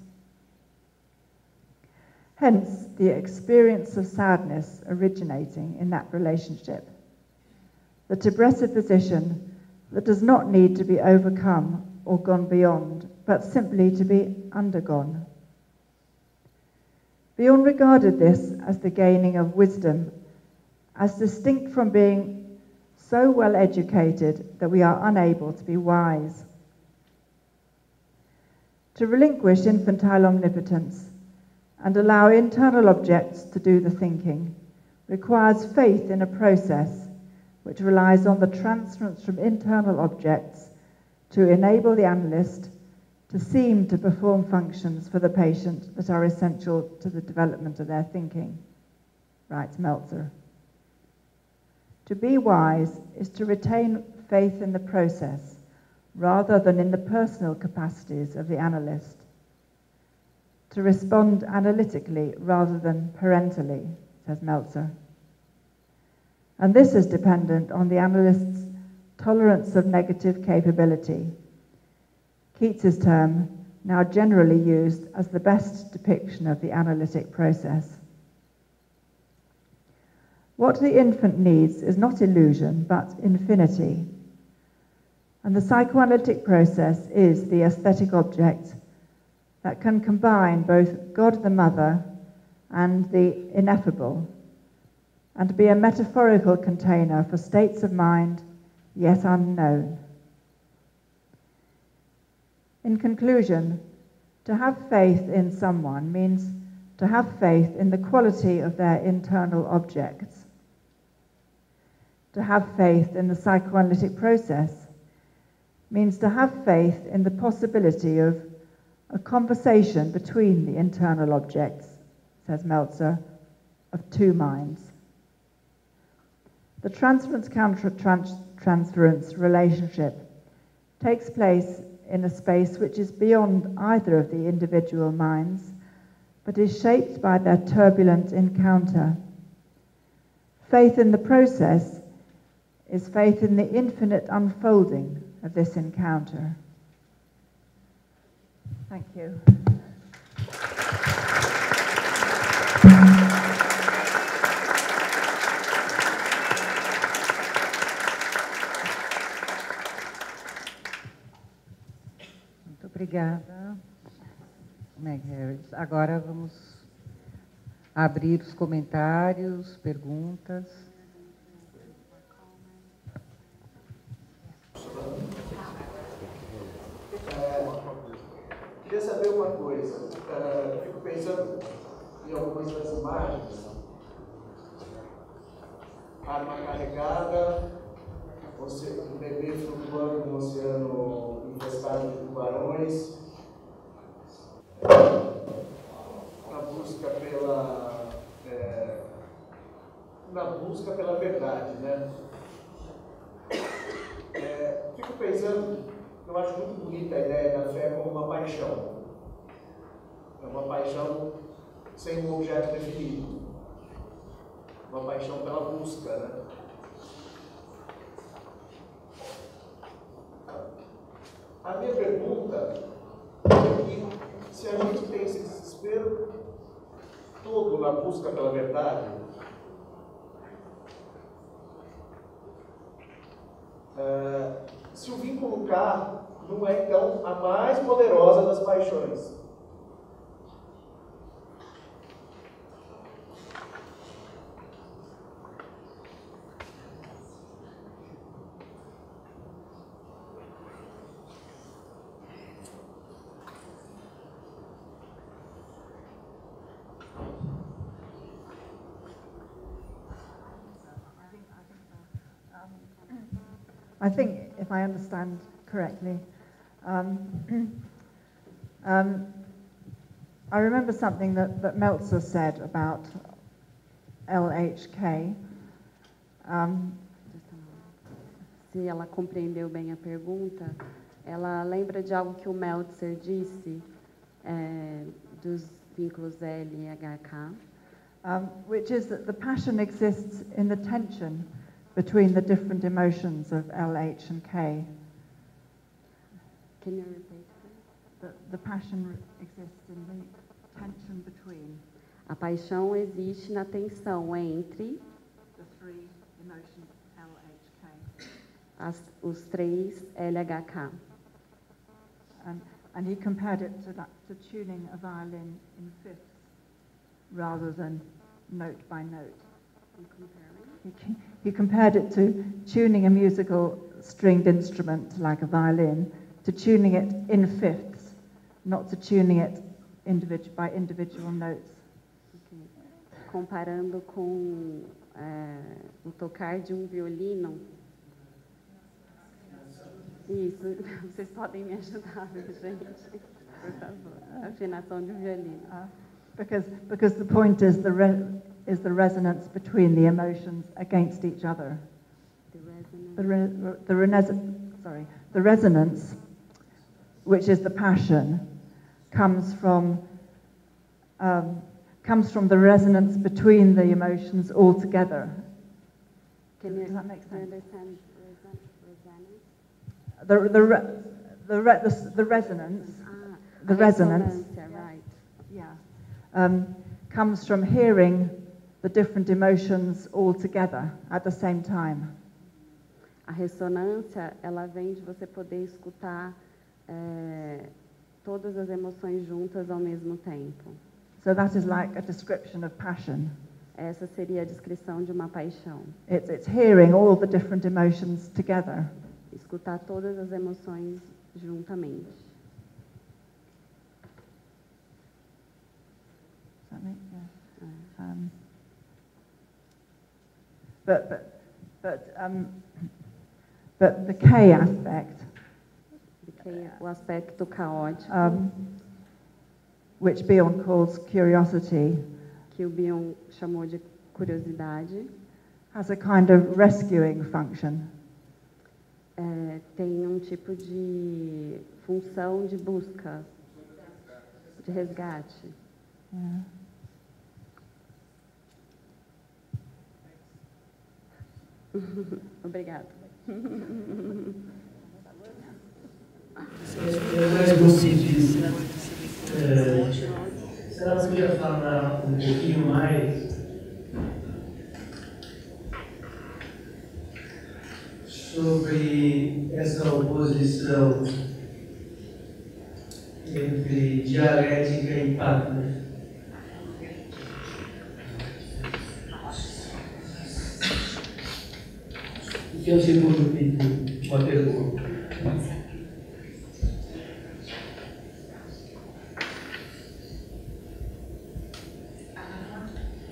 Hence, the experience of sadness originating in that relationship. The depressive position that does not need to be overcome or gone beyond, but simply to be undergone. Bion regarded this as the gaining of wisdom, as distinct from being so well educated that we are unable to be wise. To relinquish infantile omnipotence and allow internal objects to do the thinking requires faith in a process which relies on the transference from internal objects to enable the analyst to seem to perform functions for the patient that are essential to the development of their thinking, writes Meltzer. To be wise is to retain faith in the process rather than in the personal capacities of the analyst. To respond analytically rather than parentally, says Meltzer. And this is dependent on the analyst's tolerance of negative capability, Keats's term, now generally used as the best depiction of the analytic process. What the infant needs is not illusion, but infinity. And the psychoanalytic process is the aesthetic object that can combine both God the Mother and the ineffable, and be a metaphorical container for states of mind yet unknown. In conclusion, to have faith in someone means to have faith in the quality of their internal objects. To have faith in the psychoanalytic process means to have faith in the possibility of a conversation between the internal objects, says Meltzer, of two minds. The transference-counter-transference relationship takes place in a space which is beyond either of the individual minds, but is shaped by their turbulent encounter. Faith in the process is faith in the infinite unfolding of this encounter. Thank you. Muito obrigada, Meg Harris. Agora vamos abrir os comentários, perguntas. Queria saber uma coisa. Fico pensando em algumas das imagens. Arma carregada, um bebê flutuando no oceano infestado de tubarões. Na busca pela verdade, né? Fico pensando, eu acho muito bonita a ideia da fé como uma paixão. É uma paixão sem um objeto definido. Uma paixão pela busca, né? A minha pergunta é que se a gente tem esse desespero todo na busca pela verdade, se o vínculo K não é então a mais poderosa das paixões. I think, if I understand correctly, I remember something that Meltzer said about LHK. Se ela compreendeu bem a pergunta, ela lembra de algo que o Meltzer disse dos vínculos L e HK. Which is that the passion exists in the tension between the different emotions of L, H, and K. Can you repeat that? The passion exists in the tension between A paixão existe na tensão entre the three emotions L, H, K. os três LHK. And he compared it to tuning a violin in fifths rather than note by note. He compared it to tuning a musical stringed instrument like a violin, to tuning it in fifths, not to tuning it by individual notes. Okay. Comparando com o tocar de violino. Isso, vocês podem me ajudar, gente, por favor. Afinação de violino. Because the point is the resonance between the emotions against each other. The resonance, which is the passion, comes from the resonance between the emotions all together. Does that make sense? Understand The resonance. The resonance. Right. Yeah. Comes from hearing the different emotions all together at the same time. A ressonância, ela vem de você poder escutar todas as emoções juntas ao mesmo tempo. So that is like a description of passion. Essa seria a descrição de uma paixão. It's hearing all the different emotions together. Escutar todas as emoções juntamente. Does that make sense? But the K aspect, o aspecto caótico, which Bion calls curiosity, que o Bion chamou de curiosidade, has a kind of rescuing function. Tem tipo de função de busca, de resgate. Yeah. Obrigada. Mais como se diz, se ela podia falar um pouquinho mais sobre essa oposição entre dialética e parte. Que é o segundo pedido, uma pergunta.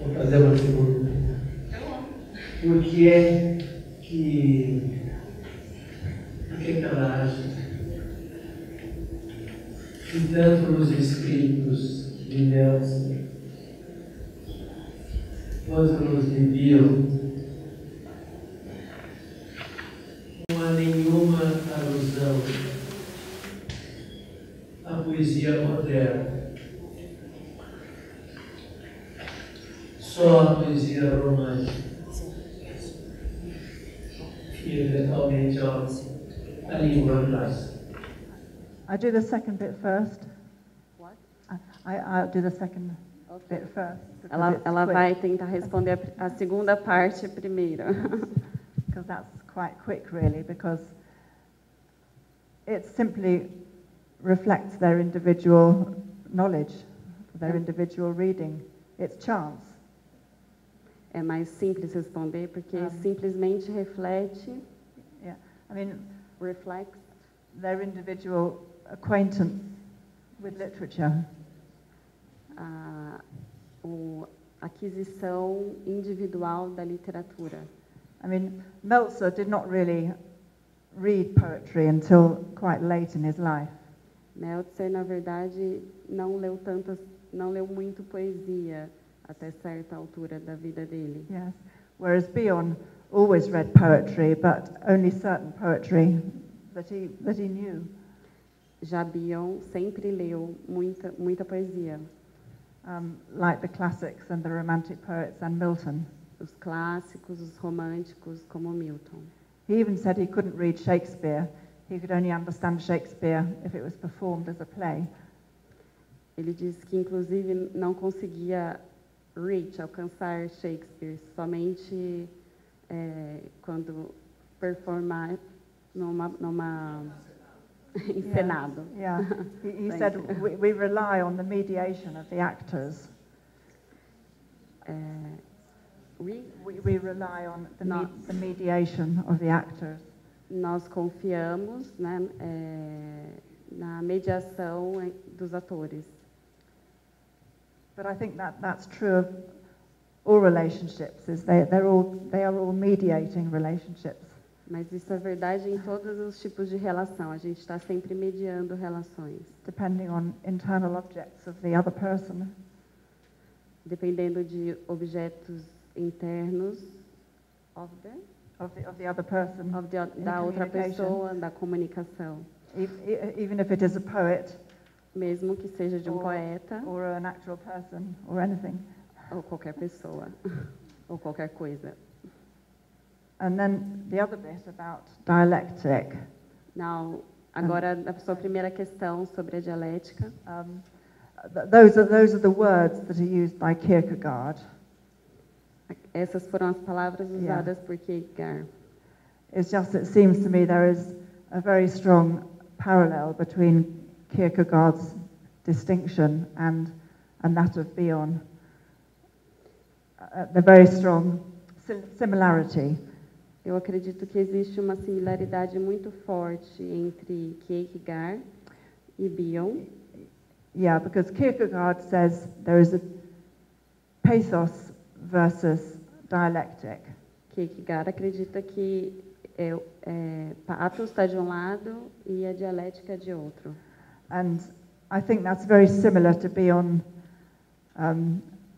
Vou fazer uma segunda. Por que ela acha que tanto nos escritos de Meltzer quanto nos de Bion não há nenhuma alusão à poesia moderna, só a poesia romântica e eventualmente a língua clássica. I do the second bit first. What? I'll do the second bit first. Ela vai tentar responder a segunda parte primeiro. Because that's quite quick, really, because it simply reflects their individual knowledge, their individual reading. It's chance. É mais simples responder porque simplesmente reflete, Yeah, I mean, reflects their individual acquaintance with literature. a aquisição individual da literatura. I mean, Meltzer did not really read poetry until quite late in his life. Meltzer, na verdade, não leu muito poesia até certa altura da vida dele. Yes, whereas Bion always read poetry, but only certain poetry that he knew. Já Bion sempre leu muita poesia. Like the classics and the romantic poets and Milton. Os clássicos, os românticos, como Milton. He even said he couldn't read Shakespeare. He could only understand Shakespeare if it was performed as a play. Ele disse que, inclusive, não conseguia alcançar Shakespeare, somente quando performar numa encenado. Yeah. He said we rely on the mediation of the actors. We rely on the mediation of the actors. Nós confiamos, né, na mediação dos atores. But I think that's true of all relationships. They are all mediating relationships. Mas isso é verdade em todos os tipos de relação. A gente está sempre mediando relações. Depending on internal objects of the other person. Dependendo de objetos internos of the other person. Da outra pessoa, da comunicação. Even if it is a poet. Mesmo que seja de poeta. Or an actual person, or anything. Ou qualquer pessoa. Ou qualquer coisa. And then the other bit about dialectic. Now, agora a sua primeira questão sobre a dialética. Those are the words that are used by Kierkegaard. Essas foram as palavras usadas por Kierkegaard. It seems to me there is a very strong parallel between Kierkegaard's distinction and that of Bion. A very strong similarity. Eu acredito que existe uma similaridade muito forte entre Kierkegaard e Bion. Yeah, because Kierkegaard says there is a pathos versus dialectic. Kierkegaard acredita que pathos está de um lado e a dialética de outro. And I think that's very similar to Bion,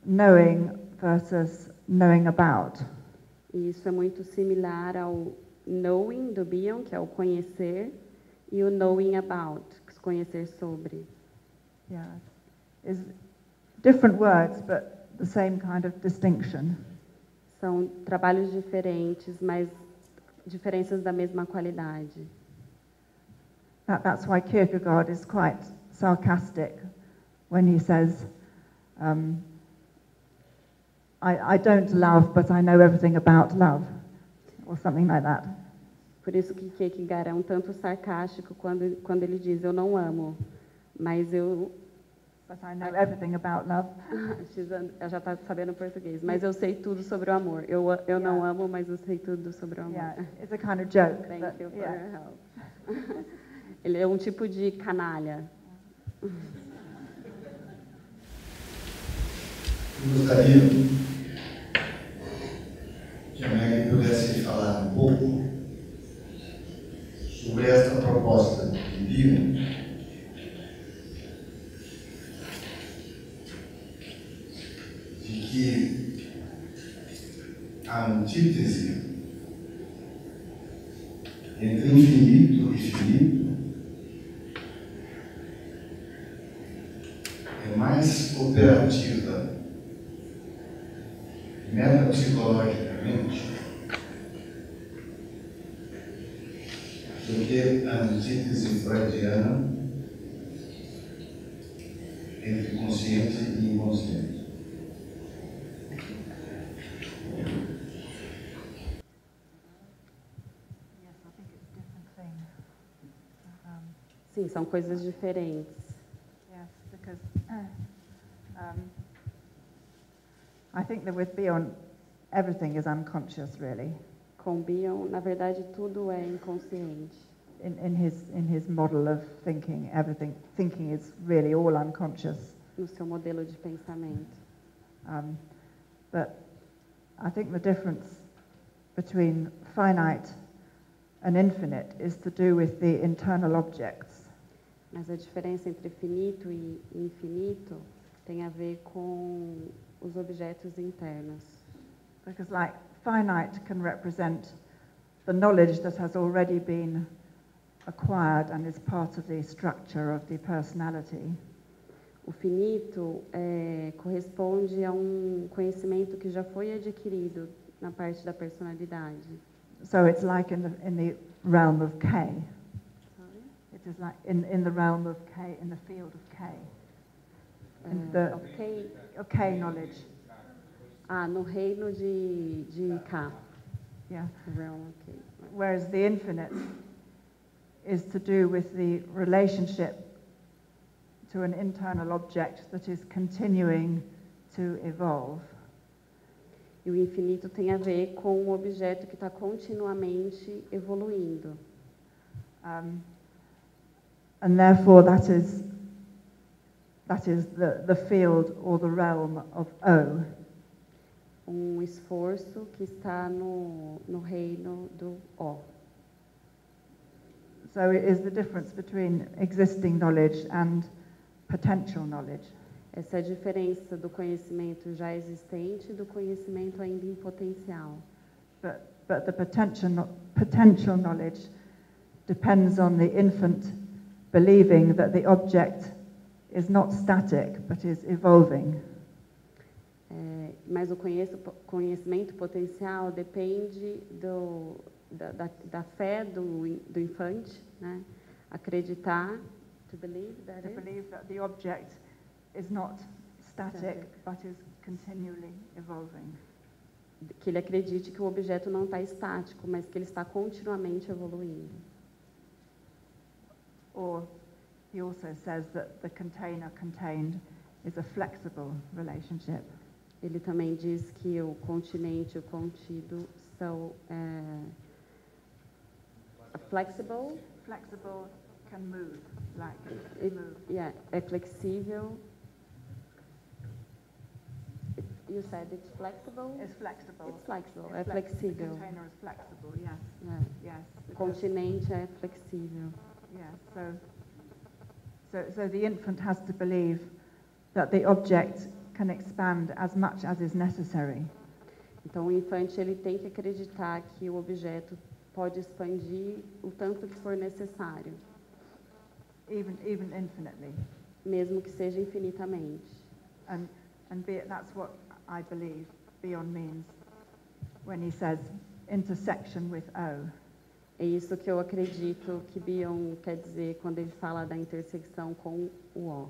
knowing versus knowing about. E isso é muito similar ao knowing do Bion, que é o conhecer, e o knowing about, que é conhecer sobre. Yeah, is different words, but the same kind of distinction. São trabalhos diferentes, mas diferenças da mesma qualidade. That's why Kierkegaard is quite sarcastic when he says, I don't love, but I know everything about love, or something like that. Por isso que Kierkegaard é um tanto sarcástico quando ele diz, eu não amo, mas eu... But I know everything about love. Ela já está sabendo português, mas eu sei tudo sobre o amor. Eu não amo, mas eu sei tudo sobre o amor. Yeah, it's a kind of joke. Thank you for your help. Ele é um tipo de canalha. Eu gostaria que a Meg pudesse falar um pouco sobre esta proposta de Bion, de que a antítese entre infinito e finito é mais operativa metapsicologicamente do que a antítese freudiana entre consciente e inconsciente. Sim, são coisas diferentes. Yes, because I think that with Bion, everything is unconscious, really. Com Bion, na verdade, tudo é inconsciente. In his model of thinking, thinking is really all unconscious. No seu modelo de pensamento. But I think the difference between finite and infinite is to do with the internal objects. Mas a diferença entre finito e infinito tem a ver com os objetos internos. Because like finite can represent the knowledge that has already been acquired and is part of the structure of the personality. O finito corresponde a conhecimento que já foi adquirido na parte da personalidade. So it's like in the realm of K. Sorry? It is like in the realm of K, in the field of K. Of K knowledge. No reino de K. Yeah. Realm of K. Whereas the infinite is to do with the relationship to an internal object that is continuing to evolve. E o infinito tem a ver com um objeto que está continuamente evoluindo. And therefore that is the field or the realm of O. Esforço que está no reino do O. So it is the difference between existing knowledge and potential knowledge. Essa é a diferença do conhecimento já existente e do conhecimento ainda em potencial. But the potential knowledge depends on the infant believing that the object is not static but is evolving. Mas o conhecimento potencial depende da fé do infante, né? Acreditar, to believe that the object is not static but is continually evolving. Que ele acredite que o objeto não está estático, mas que ele está continuamente evoluindo. Or he also says that the container contained is a flexible relationship. Ele também diz que o continente e o contido são flexible. Flexible can move, like move. Yeah, é flexível. You said it's flexible? It's flexible. It's flexible. It's flexível. The container is flexible, yes. Yeah. Yes. O continente é flexível. Yeah, so the infant has to believe that the object can expand as much as is necessary. Então o infante ele tem que acreditar que o objeto pode expandir o tanto que for necessário. Even infinitely. Mesmo que seja infinitamente. And that's what I believe Bion means when he says intersection with O. É isso que eu acredito que Bion quer dizer quando ele fala da intersecção com o O.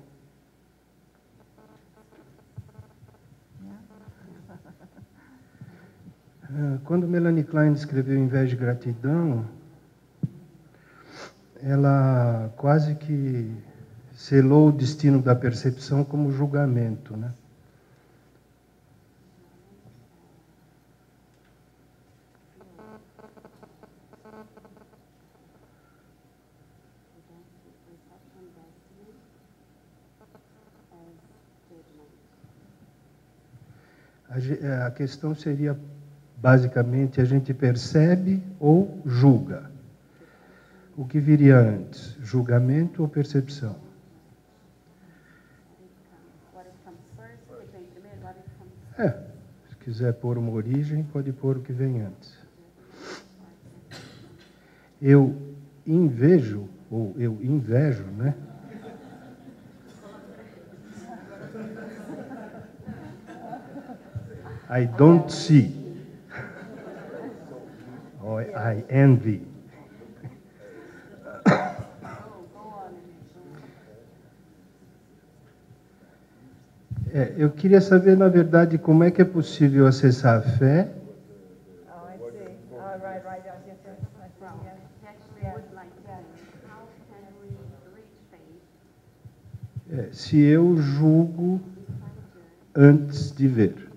Quando Melanie Klein escreveu Inveja e Gratidão, ela quase que selou o destino da percepção como julgamento, né? A questão seria, basicamente, a gente percebe ou julga. O que viria antes, julgamento ou percepção? Se quiser pôr uma origem, pode pôr o que vem antes. Eu invejo, ou eu invejo, né? I don't see. Or I envy. Eu queria saber, na verdade, como é que é possível acessar a fé. Se eu julgo antes de ver.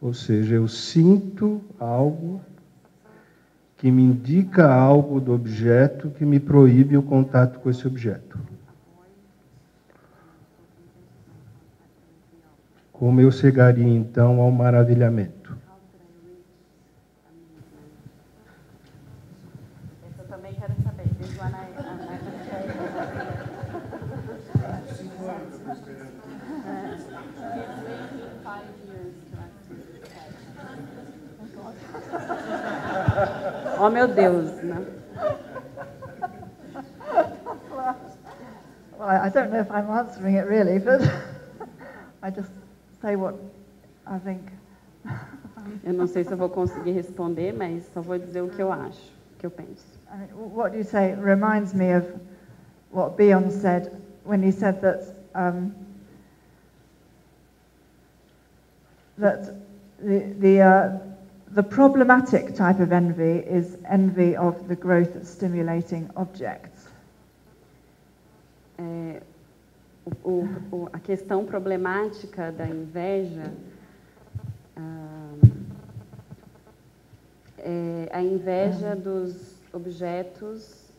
Ou seja, eu sinto algo que me indica algo do objeto que me proíbe o contato com esse objeto. Como eu chegaria, então, ao maravilhamento? Eu também quero saber. Oh, meu Deus, né? Well, I don't know if I'm answering it really, but I just say what I think. Eu não sei se eu vou conseguir responder, mas só vou dizer o que eu acho, o que eu penso. I mean, what you say reminds me of what Bion said when he said that the problematic type of envy is envy of the growth-stimulating objects. A questão problemática da inveja é a inveja dos objetos,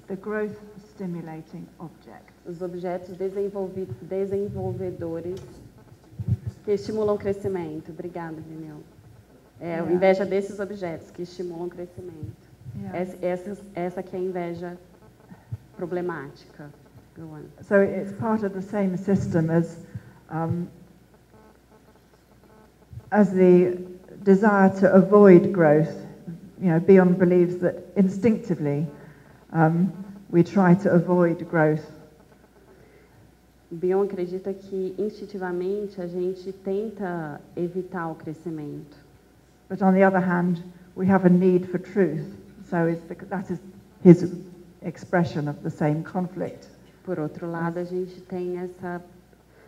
the growth-stimulating objects. Os objetos desenvolvedores que estimulam o crescimento. Obrigada, Daniel. A inveja desses objetos que estimulam o crescimento. Essa que é a inveja problemática. Go on. So it's part of the same system as the desire to avoid growth. You know, Bion believes that instinctively we try to avoid growth. Bion acredita que instintivamente a gente tenta evitar o crescimento. But on the other hand, we have a need for truth. So that is his expression of the same conflict. Por outro lado, a gente tem essa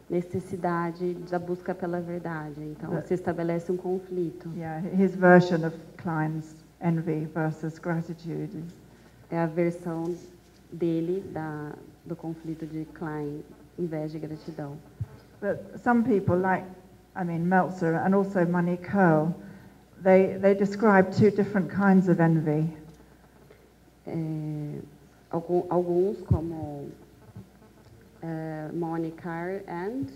necessidade da busca pela verdade. Então, se estabelece um conflito. Yeah, his version of Klein's envy versus gratitude. É a versão dele do conflito de Klein, inveja e gratidão. But some people, like, Meltzer and also Mani Curl, they describe two different kinds of envy. Alguns, como Monica and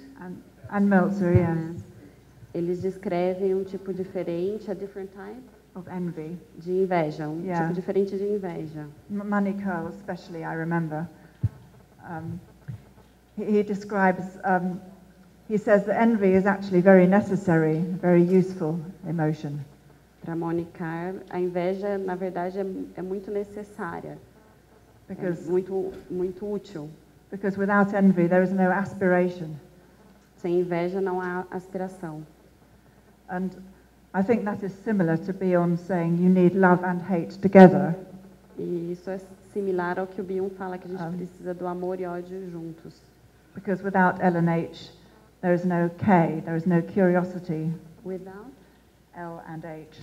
Meltzer, yes. Eles descrevem um tipo diferente, a different type of envy. De inveja, tipo diferente de inveja. Mani Curl, especially, I remember. He describes, he says that envy is actually very necessary, very useful emotion. Para Monica, a inveja, na verdade, é muito necessária. Because, muito útil. Because without envy there is no aspiration. Sem inveja não há aspiração. And I think that is similar to Bion saying you need love and hate together. E isso é similar ao que o Bion fala, que a gente precisa do amor e ódio juntos. Because without L and H, there is no K, there is no curiosity. Without? L and H.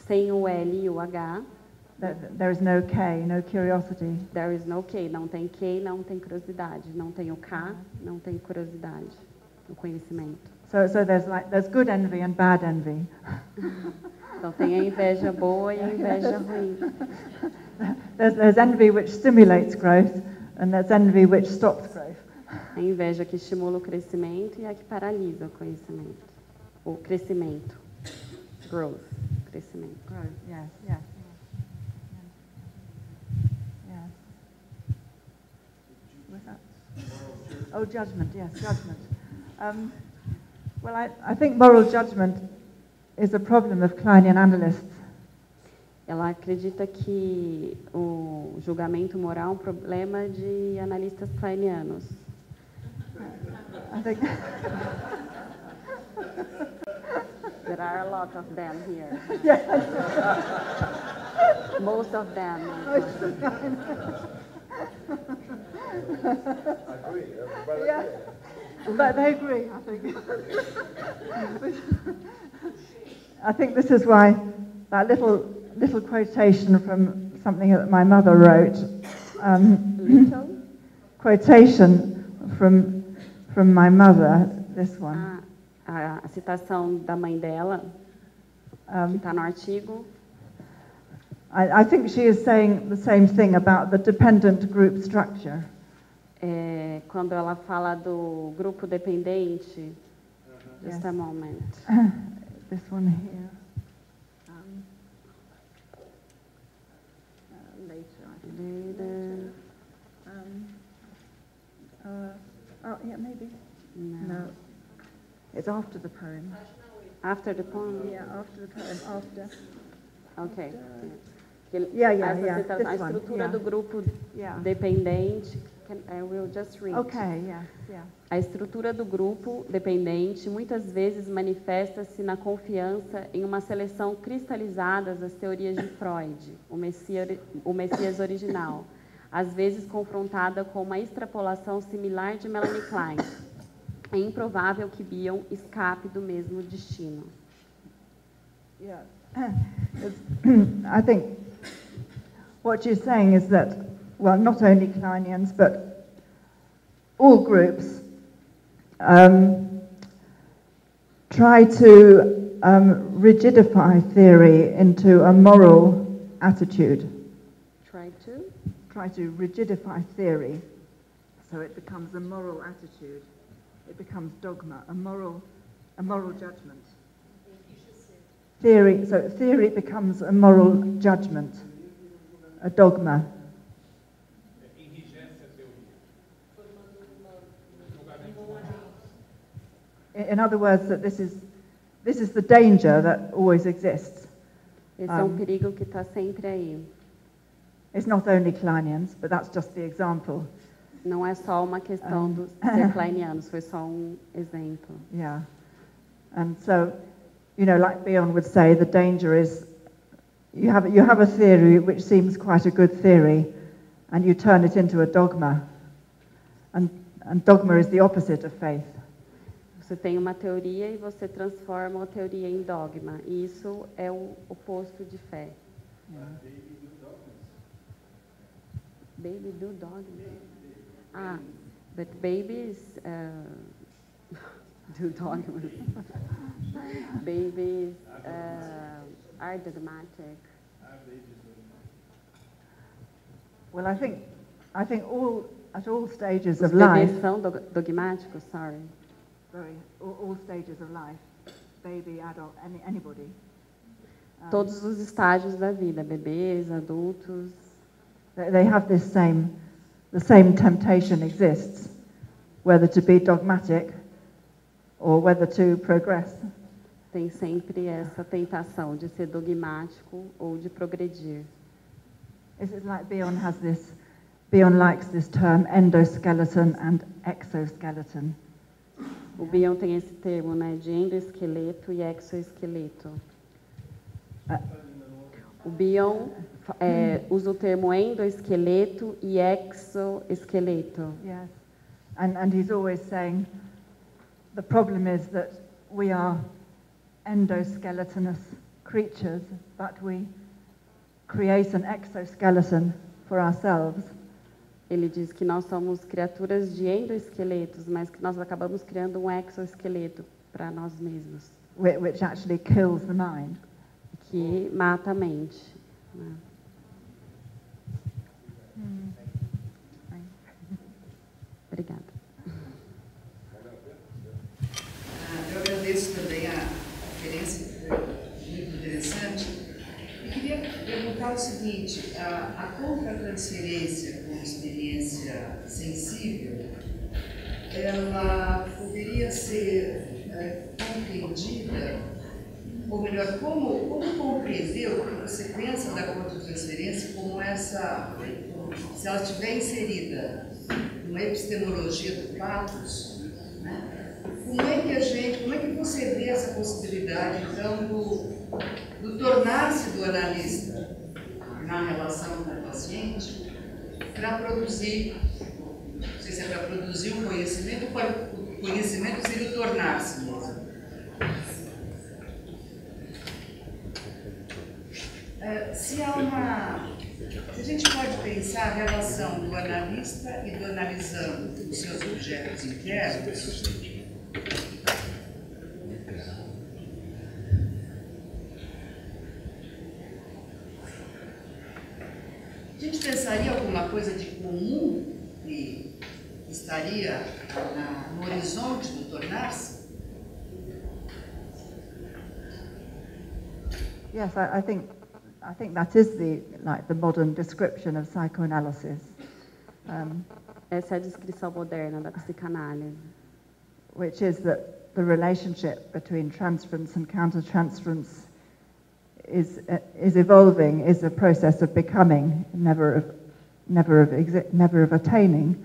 Sem o L e o H. There is no K, no curiosity. There is no K, não tem K, não tem curiosidade. Não tem o K, não tem curiosidade. O conhecimento. So there's good envy and bad envy. Então tem a inveja boa e a inveja ruim. There's envy which stimulates growth, and there's envy which stops growth. A inveja que estimula o crescimento e a que paralisa o conhecimento. O crescimento. Growth. Crescimento. Growth, yes, yes. Yes. What's that? Oh, judgment, yes, judgment. Well, I think moral judgment is a problem of Kleinian analysts. Ela acredita que o julgamento moral é um problema de analistas kleinianos. I think there are a lot of them here. Yes. Most of them. Most of them. Yeah. But they agree, I think. I think this is why that little quotation from something that my mother wrote. Quotation from my mother, this one. A citação da mãe dela, que está no artigo. I think she is saying the same thing about the dependent group structure. Quando ela fala do grupo dependente, just a moment. This one here. Later. Oh, yeah, maybe. No. It's after the poem. After the poem? Yeah, after the poem. After. Okay. Yeah. A estrutura do grupo dependente. I will just read. Okay, yeah. A estrutura do grupo dependente muitas vezes manifesta-se na confiança em uma seleção cristalizada das teorias de Freud, o Messias original, às vezes confrontada com uma extrapolação similar de Melanie Klein. É improvável que Bion escape do mesmo destino. Yeah. I think what she's saying is that, well, not only Kleinians, but all groups try to rigidify theory into a moral attitude. Try to rigidify theory so it becomes a moral attitude. It becomes dogma, a moral judgment. Theory becomes a moral judgment, a dogma. In other words, that this is the danger that always exists. Esse é perigo que está sempre aí. It's not only Kleinians, but that's just the example. Não é só uma questão dos ser kleinianos, foi só exemplo. Yeah. And so, like Bion would say, the danger is you have a theory which seems quite a good theory, and you turn it into a dogma. And dogma is the opposite of faith. Você tem uma teoria e você transforma a teoria em dogma. E isso é o oposto de fé. Yeah. Baby do dogma. But babies do dogmas. Babies are dogmatic. Well, I think at all stages of life. Bebês são dogmáticos, sorry. All stages of life, baby, adult, anybody. Todos os estágios da vida, bebês, adultos. They have the same temptation exists, whether to be dogmatic or whether to progress. Tem sempre essa tentação de ser dogmático ou de progredir. It's like Bion likes this term endoskeleton and exoskeleton. O Bion tem esse termo, né, de endoesqueleto e exoesqueleto. O Bion usa o termo endoesqueleto e exoesqueleto. Yes, and he's always saying the problem is that we are endoskeletonous creatures, but we create an exoskeleton for ourselves. Ele diz que nós somos criaturas de endoesqueletos, mas que nós acabamos criando um exoesqueleto para nós mesmos. Which actually kills the mind. Que mata a mente. Né? Obrigada. Eu agradeço também a conferência, que foi muito interessante. Eu queria perguntar o seguinte, a contratransferência como experiência sensível, ela poderia ser compreendida, ou melhor, como compreender o que você pensa da contratransferência como essa, se ela estiver inserida numa epistemologia do pathos, né? Como é que você vê essa possibilidade, então, do tornar-se do analista na relação com o paciente para produzir, não sei se é para produzir um conhecimento, ou para o conhecimento seria o tornar-se mesmo. Se a gente pode pensar a relação do analista e do analisando os seus objetos internos, a gente pensaria alguma coisa de comum que estaria no horizonte do tornar-se? Yes, I think that is the modern description of psychoanalysis. Essa é a descrição moderna da psicanálise. Which is that the relationship between transference and countertransference is evolving, is a process of becoming, never of attaining.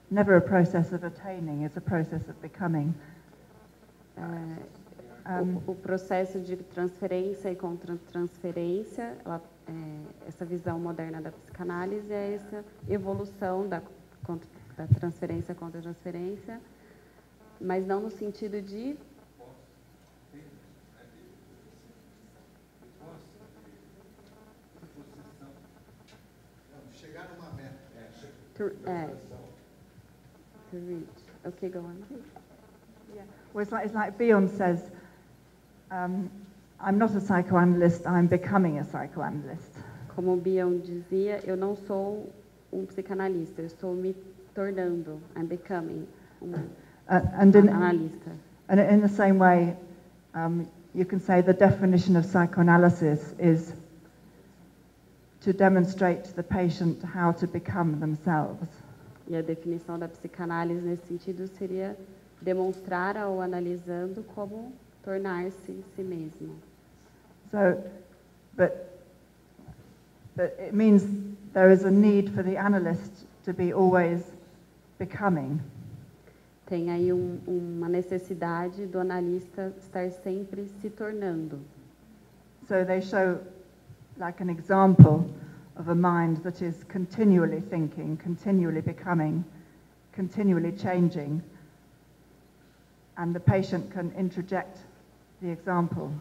Never a process of attaining, it's a process of becoming. O processo de transferência e contra-transferência, essa visão moderna da psicanálise é essa evolução da transferência contra transferência, mas não no sentido de chegar numa meta. To reach. Okay, go on. Yeah. Well, it's like Bion says, I'm not a psychoanalyst, I'm becoming a psychoanalyst. Como o Bion dizia, eu não sou psicanalista, eu estou me tornando, I'm becoming analista. And in the same way, you can say the definition of psychoanalysis is to demonstrate to the patient how to become themselves. E a definição da psicanálise nesse sentido seria demonstrar ao analisando como tornar-se si mesmo. So, but it means there is a need for the analyst to be always becoming. Tem aí uma necessidade do analista estar sempre se tornando. So they show like an example of a mind that is continually thinking, continually becoming, continually changing, and the patient can interject the example.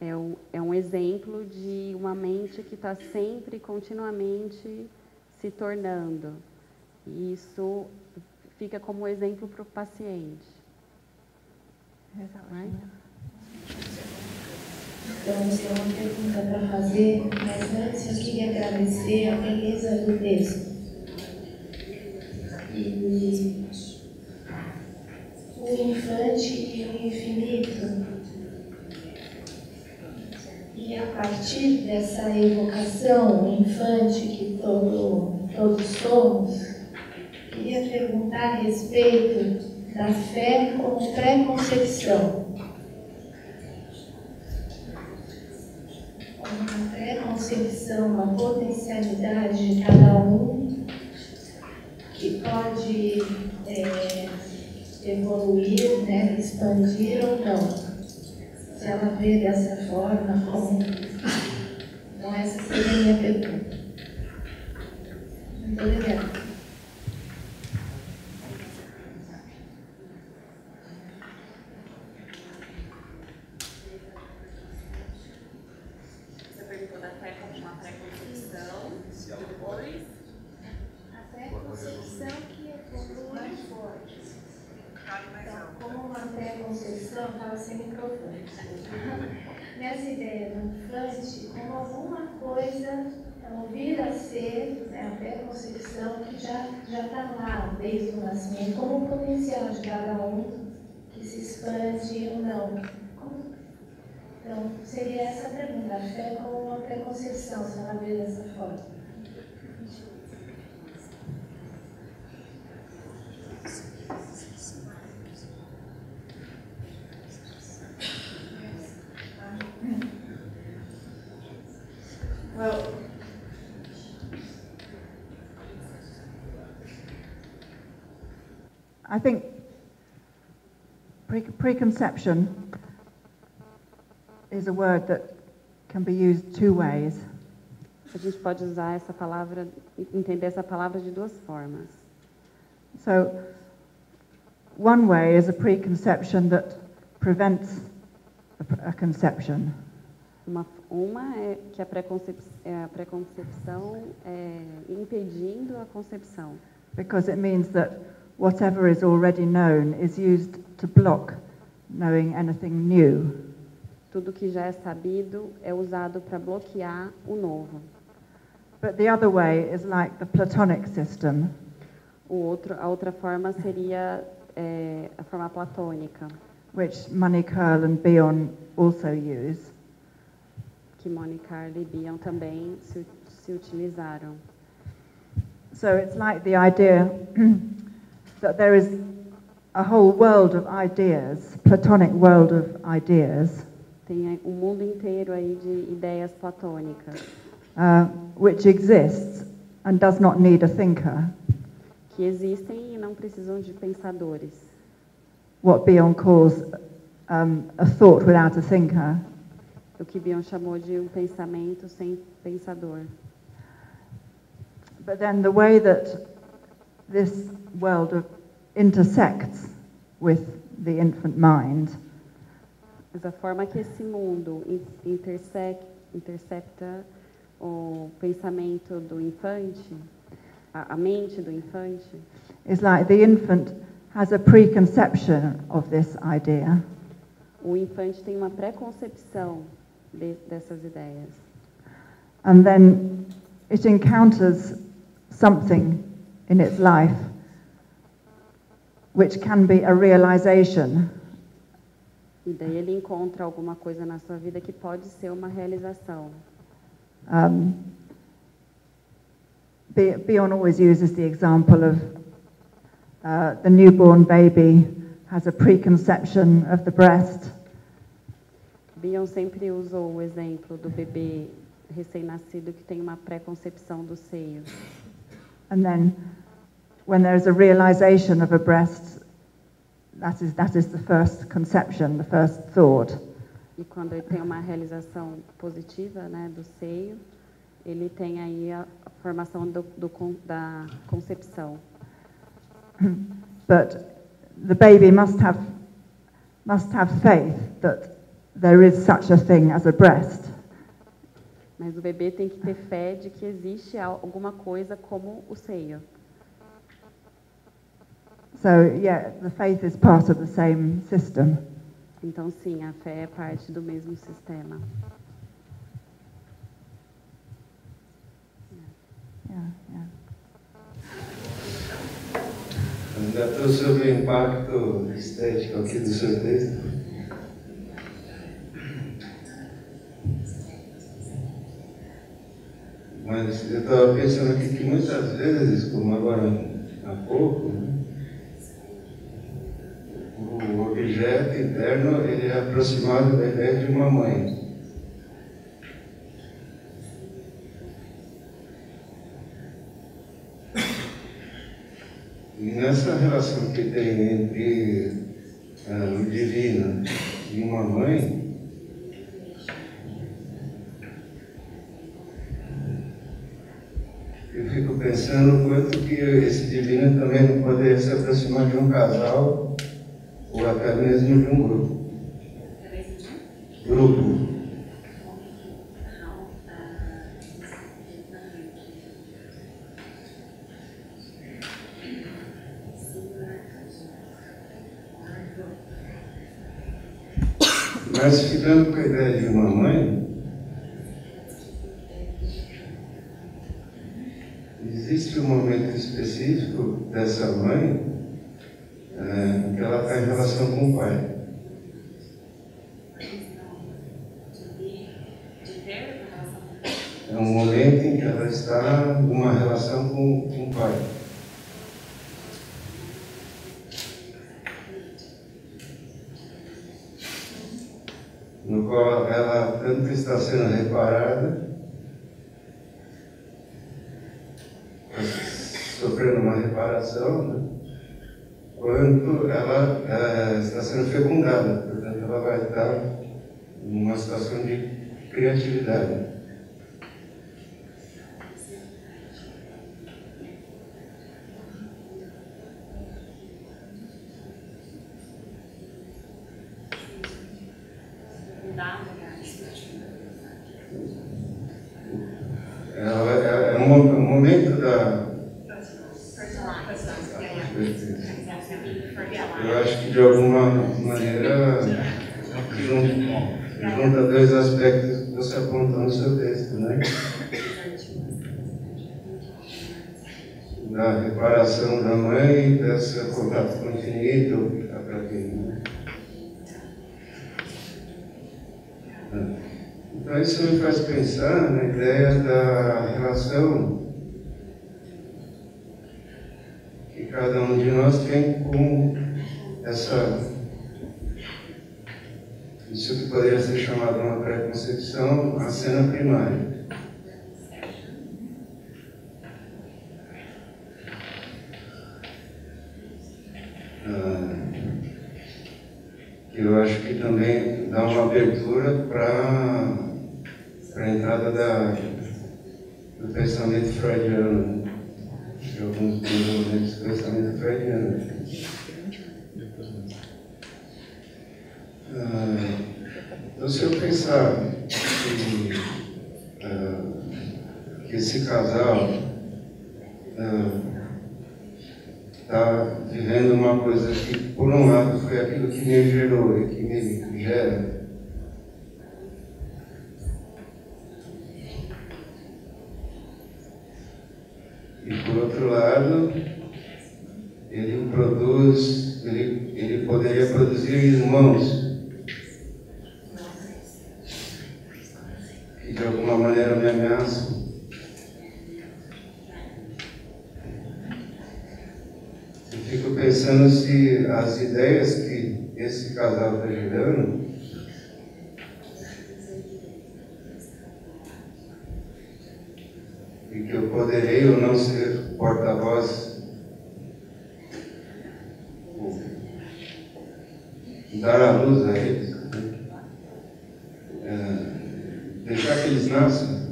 É um exemplo de uma mente que está sempre, continuamente se tornando. E isso fica como exemplo para o paciente. Right? Então, eu tenho uma pergunta para fazer, mas antes eu queria agradecer a beleza do texto. E o infante e o infinito. E a partir dessa evocação, o infante que todos somos, queria perguntar a respeito da fé como pré-concepção. Uma pré-concepção, uma potencialidade de cada um que pode evoluir, né, expandir ou não. Se ela vê dessa forma, como... Então, essa seria a minha pergunta. Muito obrigada. Você perguntou da fé como uma pré-concepção, depois... A pré-concepção que evolui forte. Então, como uma pré-concepção, estava sendo profunda. Nessa ideia do infante, como alguma coisa vir a ser, né, a pré-concepção que já está lá desde o nascimento, como um potencial de cada um que se expande ou não. Então, seria essa a pergunta, a fé como uma pré-concepção, se ela vir dessa forma. Well, I think preconception is a word that can be used two ways. A gente pode usar essa palavra, entender essa palavra de duas formas. So, one way is a preconception that prevents a conception. Uma é que a preconcepção é impedindo a concepção. Because it means that whatever is already known is used to block knowing anything new. Tudo que já é sabido é usado para bloquear o novo. But the other way is like the Platonic system. A outra forma seria a forma platônica, which Monica and Bion also use. Que Monica e Bion também se utilizaram. So it's like the idea that there is a whole world of ideas, Platonic world of ideas. Tem mundo inteiro aí de ideias platônicas. Which exists and does not need a thinker. Que existem e não precisam de pensadores. What Bion calls a thought without a thinker. O que Bion chamou de pensamento sem pensador. But then the way that this world intersects with the infant mind. Mas a forma que esse mundo intercepta o pensamento do infante, a mente do infante. Is like the infant has a preconception of this idea. O infante tem uma preconcepção dessas ideias. And then it encounters something in its life which can be a realization. E daí ele encontra alguma coisa na sua vida que pode ser uma realização. Bion always uses the example of the newborn baby has a preconception of the breast. Bion sempre usou o exemplo do bebê recém-nascido que tem uma preconcepção do seio. And then when there is a realization of a breast, that is the first conception, the first thought. E quando ele tem uma realização positiva, né, do seio, ele tem aí a formação da concepção. But the baby must have faith that there is such a thing as a breast. Mas o bebê tem que ter fé de que existe alguma coisa como o seio. So yeah, the faith is part of the same system. Então sim, a fé é parte do mesmo sistema. Ainda estou sobre o impacto estético aqui do seu texto. Mas eu estava pensando aqui que muitas vezes, como agora há pouco, né, o objeto interno ele é aproximado da ideia de uma mãe. E essa relação que tem entre o divino e uma mãe, eu fico pensando o quanto que esse divino também não poderia se aproximar de um casal ou até mesmo de um grupo. Mas ficando com a ideia de uma mãe, existe um momento específico dessa mãe que ela está em relação com o pai. É um momento em que ela está numa relação com o pai. No qual ela tanto está sendo reparada, sofrendo uma reparação, né? Quanto ela está sendo fecundada, portanto ela vai estar numa situação de criatividade. É um momento da... Eu acho que de alguma maneira junta dois aspectos que você apontou no seu texto, né? Da reparação da mãe, desse contato com o infinito, que está para quem, né? Então isso me faz pensar na ideia da relação que cada um de nós tem com isso que poderia ser chamado uma pré-concepção, a cena primária. Que eu acho que também dá uma abertura para a entrada do pensamento freudiano, de alguns desenvolvimentos do pensamento freudiano. Então, se eu pensar que esse casal está vivendo uma coisa que, por um lado, foi aquilo que me gerou e que me gera, e, por outro lado, ele poderia produzir irmãos que, de alguma maneira, me ameaçam. Eu fico pensando se as ideias que esse casal está gerando e que eu poderei ou não ser porta-voz, dar a luz a eles, deixar que eles nasçam.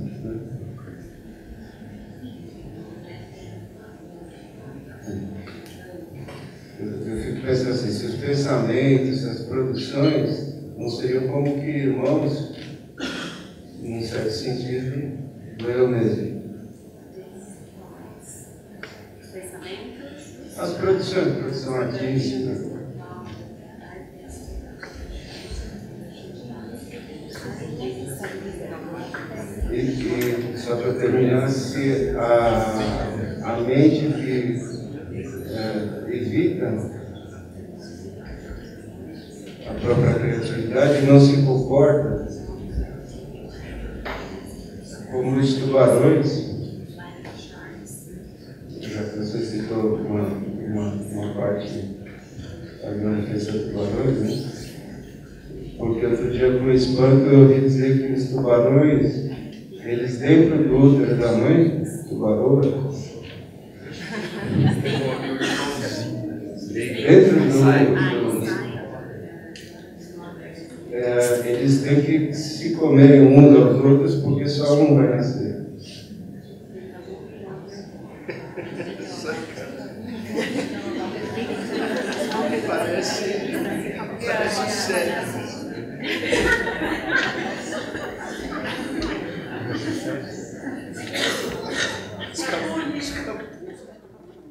Eu fico pensando assim, se os pensamentos, as produções não seriam como que irmãos, num certo sentido, do eu mesmo. As produções, produção artística. E só para terminar, se a mente que evita a própria criatividade não se comporta como os tubarões, já que você citou uma parte da manifestação dos tubarões, né? Porque outro dia, com espanto, eu ouvi dizer que os tubarões, eles dentro do útero da mãe, tubaroa, eles têm que se comer uns aos outros porque só um vai nascer. Parece sério.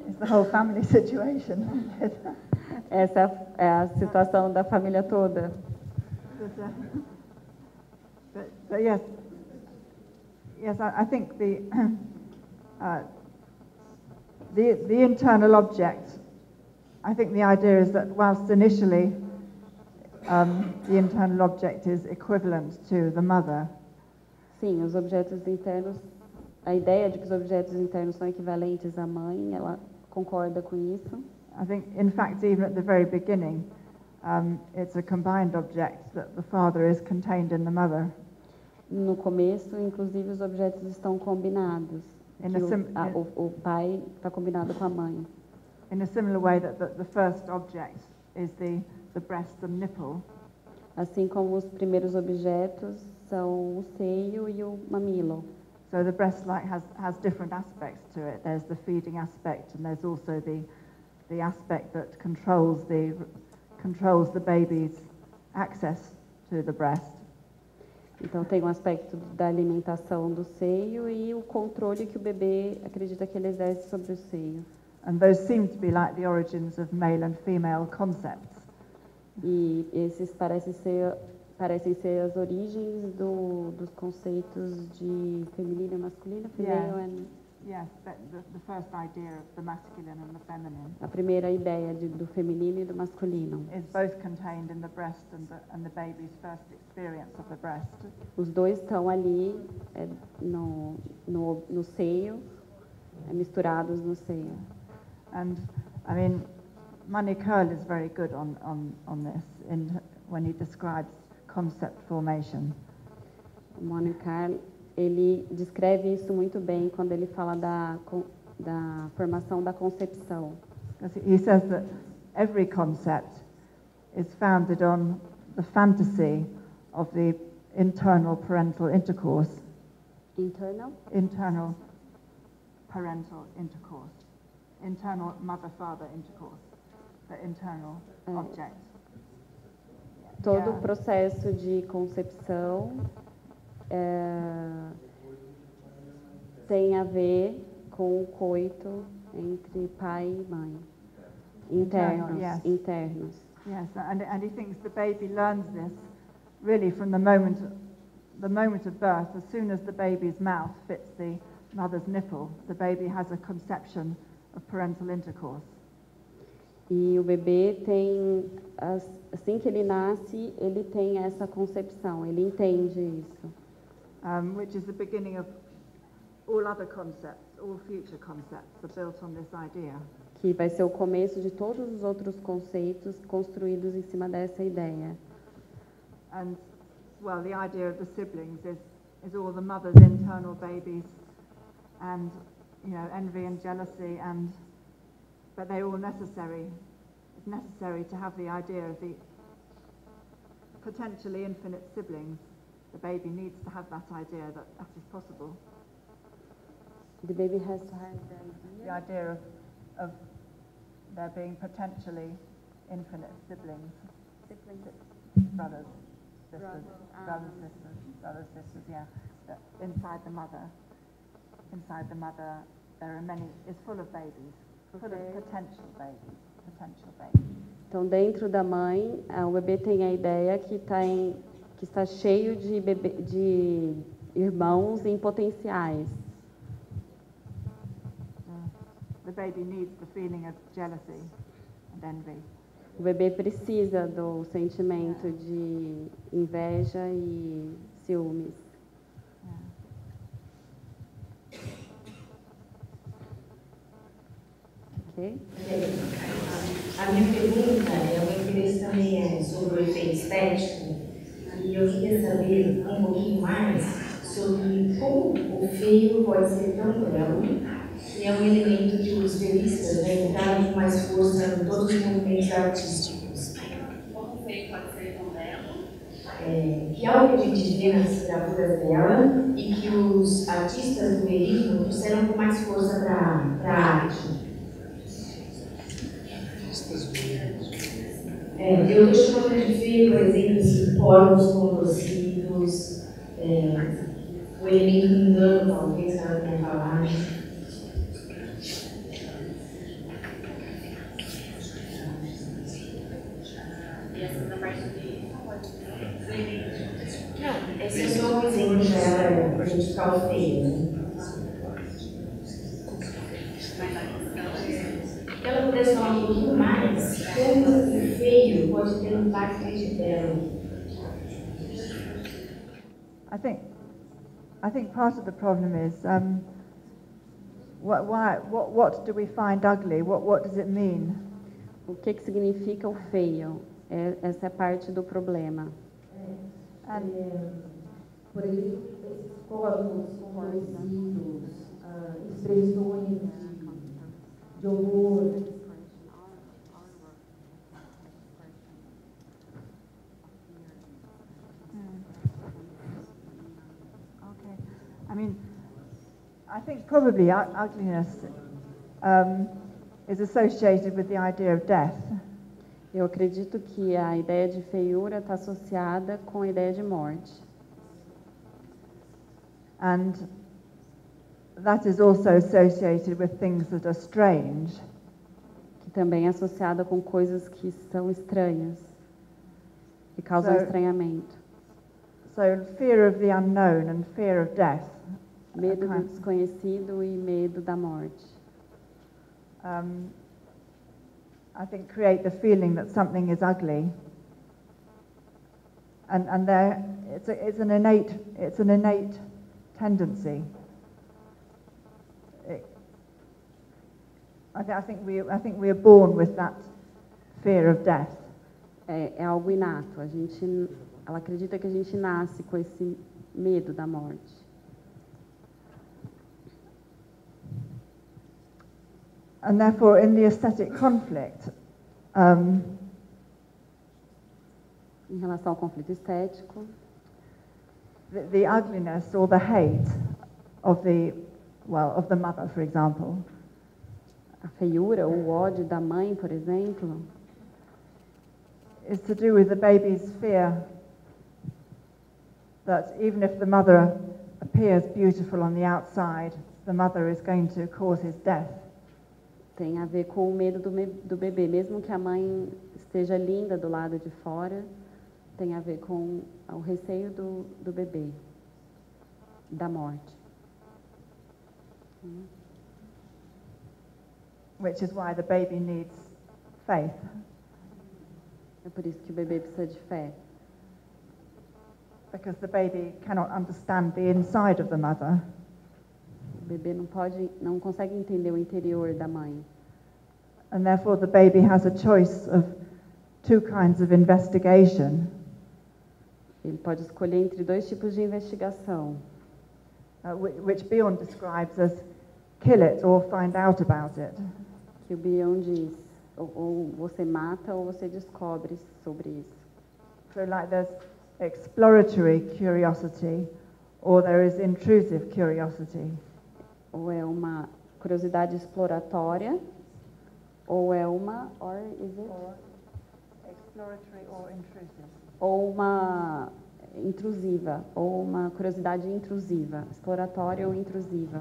It's the whole family situation. Essa é a situação da família toda. But yes, I think the internal object. I think the idea is that whilst initially the internal object is equivalent to the mother. Sim, os objetos internos. A ideia de que os objetos internos são equivalentes à mãe, ela concorda com isso. I think, in fact, even at the very beginning, it's a combined object that the father is contained in the mother. No começo, inclusive, os objetos estão combinados. O pai está combinado com a mãe. In a similar way that the first object is the breast and nipple. Assim como os primeiros objetos são o seio e o mamilo. So the breast has different aspects to it. There's the feeding aspect, and there's also the aspect that controls the baby's access to the breast. Então tem um aspecto da alimentação do seio e o controle que o bebê acredita que ele exerce sobre o seio. And those seem to be like the origins of male and female concepts. E esses parecem ser as origens dos conceitos de feminino e masculino, Yes, the first idea of the masculine and the feminine. A primeira ideia do feminino e do masculino. Is both contained in the breast and the baby's first experience of the breast. Os dois estão ali no seio, misturados no seio. And I mean, Manny Curl is very good on this when he describes concept formation. O Manny Curl, ele descreve isso muito bem quando ele fala da formação da concepção. He says that every concept is founded on the fantasy of the internal parental intercourse. Internal parental intercourse. Internal mother-father intercourse. The internal object. Todo o processo de concepção tem a ver com o coito entre pai e mãe. Internos. Yes, and he thinks the baby learns this really from the moment of birth. As soon as the baby's mouth fits the mother's nipple, the baby has a conception of parental intercourse. E o bebê tem, assim que ele nasce, ele tem essa concepção, ele entende isso. Which is the beginning of all other concepts, all future concepts are built on this idea. Que vai ser o começo de todos os outros conceitos construídos em cima dessa ideia. And, well, the idea of the siblings is all the mother's internal babies and, envy and jealousy but they're all necessary. It's necessary to have the idea of the potentially infinite siblings. The baby needs to have that idea that is possible. The baby has to have the idea of there being potentially infinite siblings. Brothers, sisters, yeah. That inside the mother, there are many, is full of babies. Full of potential babies. Então, dentro da mãe, o bebê tem a ideia que está cheio de irmãos em potenciais. The baby needs the feeling of jealousy and envy. O bebê precisa do sentimento de inveja e ciúmes. A minha pergunta, o meu interesse também é sobre o efeito estético, e eu queria saber um pouquinho mais sobre como o feio pode ser tão belo E é um elemento que os revistas, né, entraram com mais força em todos os movimentos artísticos. Como feio pode ser com ela? Que é algo que a gente vê nas gravuras dela e que os artistas do verismo trouxeram com mais força para a arte. Eu estou chamando de feio, por exemplo, esses poros contorcidos, o elemento mundano, talvez, que ela tenha falado. E essa na parte de... Não, esse é só um exemplo para a gente ficar o feio, né? Se ela pudesse falar um pouquinho mais, como o feio pode ter um impacto dela. I think part of the problem is what do we find ugly? What does it mean? O que significa o feio? Essa é parte do problema. Por exemplo, esses corpos contorcidos, expressões de horror. I mean, I think probably ugliness is associated with the idea of death. Eu acredito que a ideia de feiura está associada com a ideia de morte. And that is also associated with things that are strange. Que também é associada com coisas que são estranhas, que causam estranhamento. So fear of the unknown and fear of death. Medo do desconhecido e medo da morte. I think create the feeling that something is ugly, and there it's an innate tendency. I think we are born with that fear of death. É algo inato. Ela acredita que a gente nasce com esse medo da morte. And therefore, in the aesthetic conflict, em relação ao conflito estético, the ugliness or the hate of the mother, for example, a feiura ou o ódio da mãe, por exemplo, is to do with the baby's fear that even if the mother appears beautiful on the outside, the mother is going to cause his death. Tem a ver com o medo do bebê. Mesmo que a mãe esteja linda do lado de fora, tem a ver com o receio do bebê, da morte. Which is why the baby needs faith. É por isso que o bebê precisa de fé. Because the baby cannot understand the inside of the mother. O bebê não consegue entender o interior da mãe. And therefore the baby has a choice of two kinds of investigation. Ele pode escolher entre dois tipos de investigação. Which Bjorn describes as kill it or find out about it. Que o Bjorn diz, ou você mata ou você descobre sobre isso. So like there's exploratory curiosity or there is intrusive curiosity. Ou é uma curiosidade exploratória, ou é uma, exploratory or intrusive. Ou uma intrusiva, ou uma curiosidade intrusiva, exploratória ou intrusiva.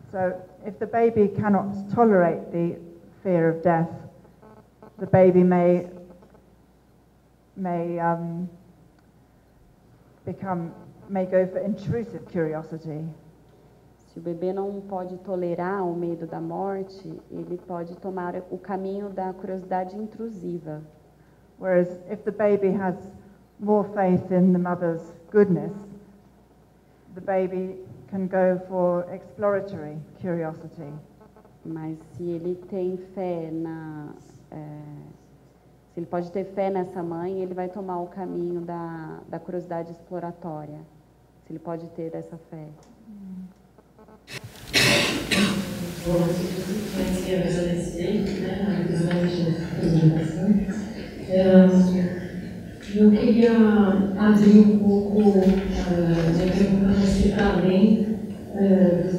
So if the baby cannot tolerate the fear of death, the baby may go for intrusive curiosity. Se o bebê não pode tolerar o medo da morte, ele pode tomar o caminho da curiosidade intrusiva. Whereas if the baby has more faith in the mother's goodness, the baby can go for exploratory curiosity. Mas se ele tem fé se ele pode ter fé nessa mãe, ele vai tomar o caminho da curiosidade exploratória. Se ele pode ter essa fé. Bom, você conhecia a adolescente, né, a apresentação. Eu queria abrir um pouco minha pergunta para além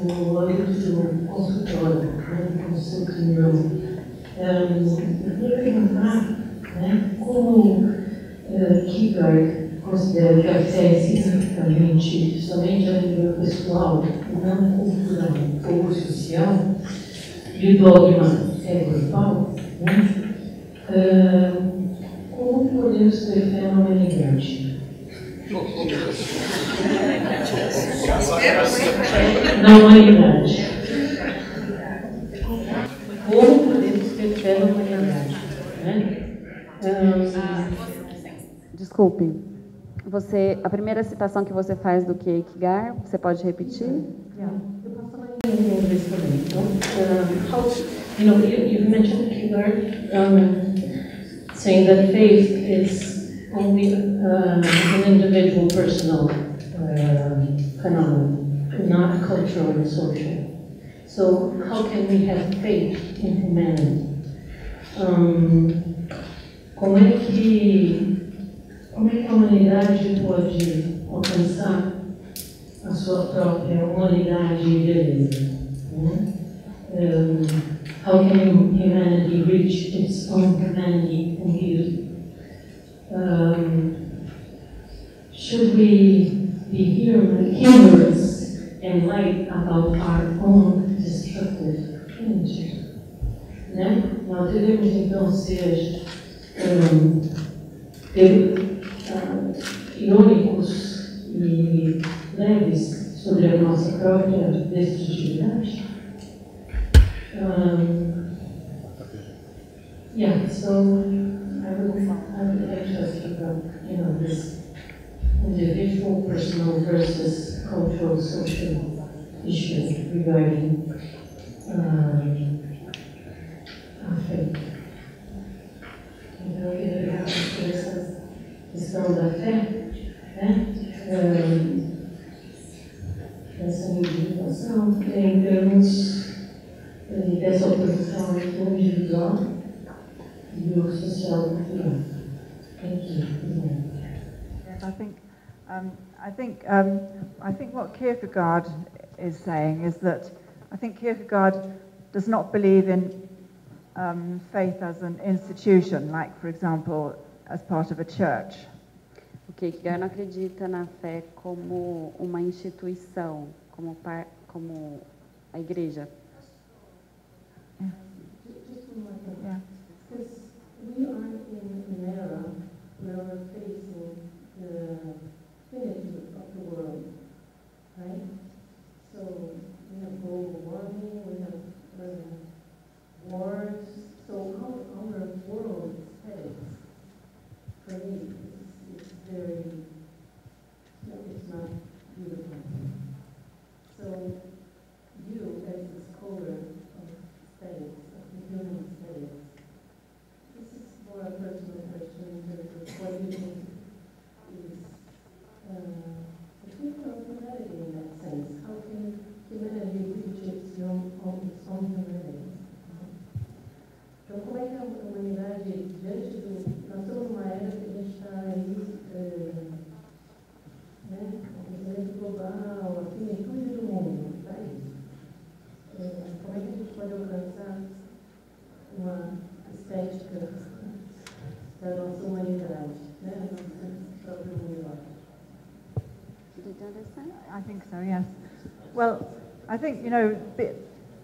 do âmbito consultório, né, consultório. Eu queria perguntar, né, como Kierkegaard considera que a fé é significativamente somente a nível pessoal, não cultural ou social, e o dogma é grupal, né? Como podemos ter fé na humanidade? Na humanidade. Como podemos ter fé na humanidade? Né? Desculpe, a primeira citação que você faz do Kierkegaard, você pode repetir? Eu posso falar em inglês também. Então, you've mentioned Kierkegaard saying that faith is only an individual, personal phenomenon, not cultural and social. So, how can we have faith in humanity? Como é que a humanidade pode alcançar a sua própria humanidade e beleza? How can humanity reach its own humanity and beauty? Should we be humorous and light about our own destructive nature? Né? Nós devemos então ser irônicos e leves sobre a nossa própria destrutividade. Yeah, so I would like to ask you about, this individual, personal versus cultural, social issue regarding our faith. Então, eu queria essa questão da fé, né? Essa meditação em termos dessa oposição entre o individual e o social e cultural. Thank you. Yes, I think what Kierkegaard is saying is that I think Kierkegaard does not believe in faith as an institution, like, for example, as part of a church. O Kierkegaard não acredita na fé como uma instituição, como a igreja. Yeah. Because we are in an era where we're facing the finitude of the world, right? So we have global warming, we have wars. So our world aesthetics, for me, it's very, it's not beautiful. So you, as a scholar of aesthetics, human aesthetics. This is more a personal question in terms of what you think is the truth of humanity in that sense. How can humanity reach its own humanity? Então, como é que a humanidade, diante do... Nós estamos numa era que a gente está aí, aquecimento global, a finitude do mundo, está aí. Como é que a gente pode alcançar uma estética da nossa humanidade, né? A nossa própria humanidade? Did you understand? I think so, yes. Well, I think,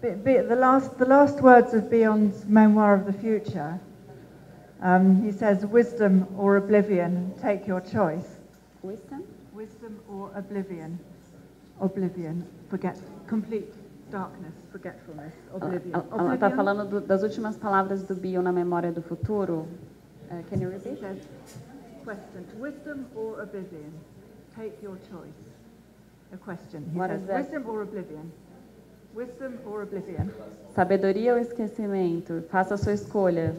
the last words of Bion's memoir of the future, he says, wisdom or oblivion, take your choice. Wisdom? Wisdom or oblivion. Oblivion, complete darkness, forgetfulness, oblivion. Ela está falando das últimas palavras do Bion na Memória do Futuro. Can you repeat? Question, wisdom or oblivion, take your choice. A question. He What says, is that? wisdom or oblivion? Wisdom or oblivion? Sabedoria ou esquecimento? Faça a sua escolha.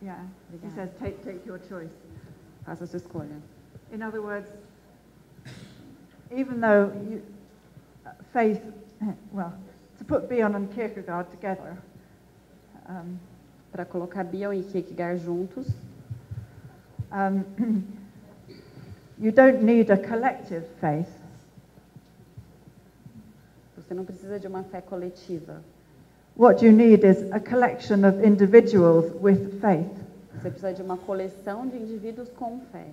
Yeah, he says, take your choice. Faça a sua escolha. In other words, even though faith to put Bion and Kierkegaard together. Para colocar Bion e Kierkegaard juntos. You don't need a collective faith. Você não precisa de uma fé coletiva. What you need is a collection of individuals with faith. Você precisa de uma coleção de indivíduos com fé.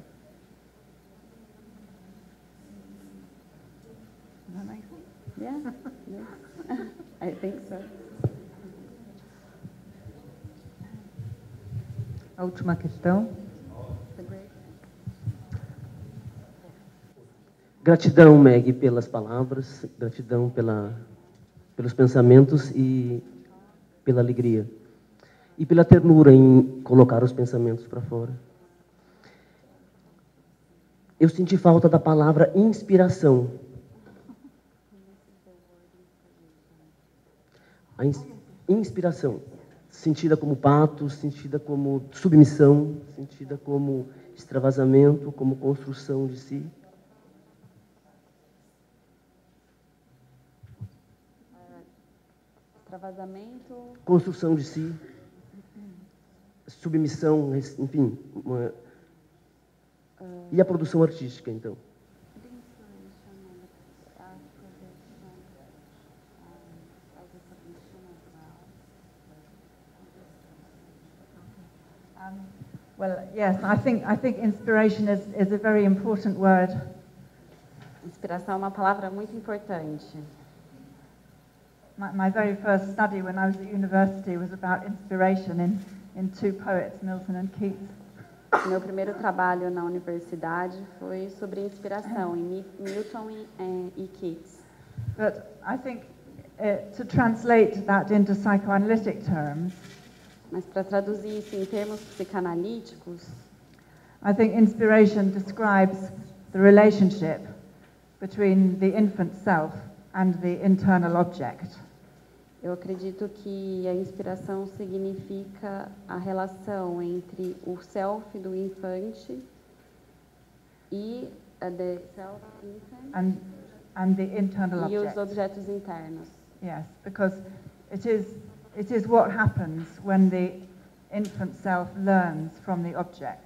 Does that make sense? Yeah. Yes. I think so. A última questão. Gratidão, Meg, pelas palavras, gratidão pelos pensamentos e pela alegria. E pela ternura em colocar os pensamentos para fora. Eu senti falta da palavra inspiração. A inspiração, sentida como patos, sentida como submissão, sentida como extravasamento, como construção de si. Extravasamento. Construção de si. Submissão, enfim. E a produção artística, então? Well, yes, I think inspiration is a very important word. Inspiração é uma palavra muito importante. My very first study when I was at university was about inspiration in two poets, Milton and Keats. Meu primeiro trabalho na universidade foi sobre inspiração, em Milton e Keats. But I think to translate that into psychoanalytic terms, mas para traduzir isso em termos psicanalíticos, I think inspiration describes the relationship between the infant self and the internal object. Eu acredito que a inspiração significa a relação entre o self do infante e the self infant and the internal e object. os objetos internos. Yes, because it is what happens when the infant self learns from the object.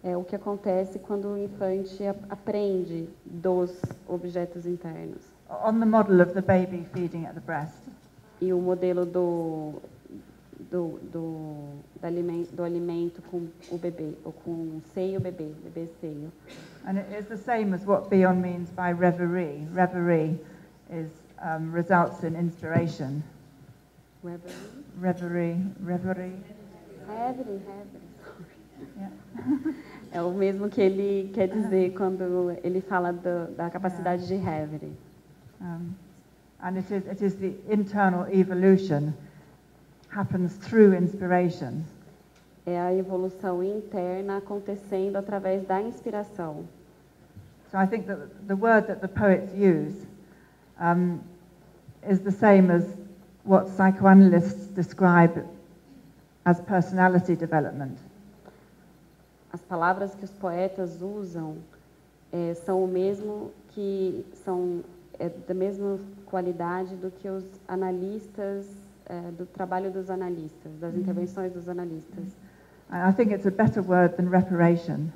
É o que acontece quando o infante aprende dos objetos internos. On the model of the baby feeding at the breast. E o modelo do alimento com o bebê, ou com o seio bebê seio. And it is the same as what Bion means by reverie. Reverie is results in inspiration. Reverie. Yeah. É o mesmo que ele quer dizer quando ele fala da capacidade de reverie. And it is the internal evolution happens through inspiration. É a evolução interna acontecendo através da inspiração. So I think that the word that the poets use is the same as what psychoanalysts describe as personality development. As palavras que os poetas usam são o mesmo que são da mesma qualidade do que os analistas do trabalho dos analistas, das intervenções dos analistas. I think it's a better word than reparation.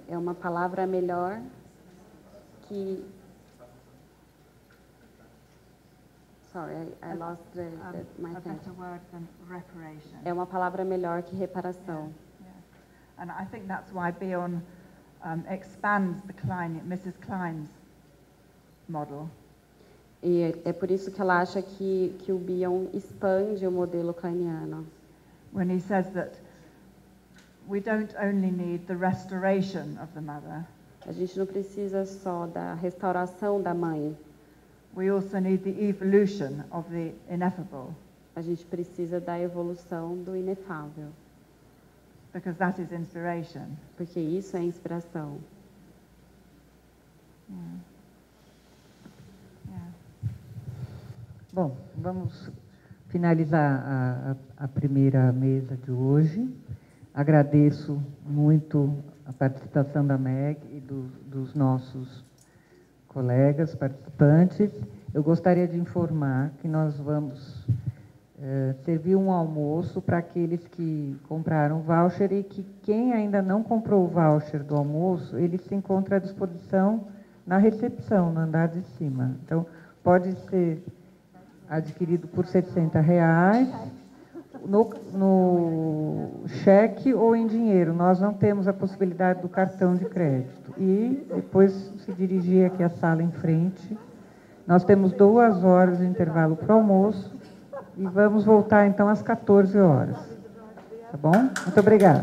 É uma palavra melhor que Sorry, I lost my a better word than reparation. É uma palavra melhor que reparação. Yeah. And I think that's why Bion expands the Mrs. Klein's model. E é por isso que ela acha que o Bion expande o modelo kleiniano. When he says that we don't only need the restoration of the mother. A gente não precisa só da restauração da mãe. We also need the evolution of the ineffable. A gente precisa da evolução do inefável. Because that is inspiration. Porque isso é inspiração. Bom, vamos finalizar a primeira mesa de hoje. Agradeço muito a participação da Meg e dos nossos colegas participantes Eu gostaria de informar que nós vamos servir um almoço para aqueles que compraram o voucher e que quem ainda não comprou o voucher do almoço, ele se encontra à disposição na recepção, no andar de cima. Então, pode ser adquirido por R$60 no cheque ou em dinheiro. Nós não temos a possibilidade do cartão de crédito. E depois se dirigir aqui à sala em frente. Nós temos 2 horas de intervalo para o almoço e vamos voltar então às 14 horas. Tá bom? Muito obrigada.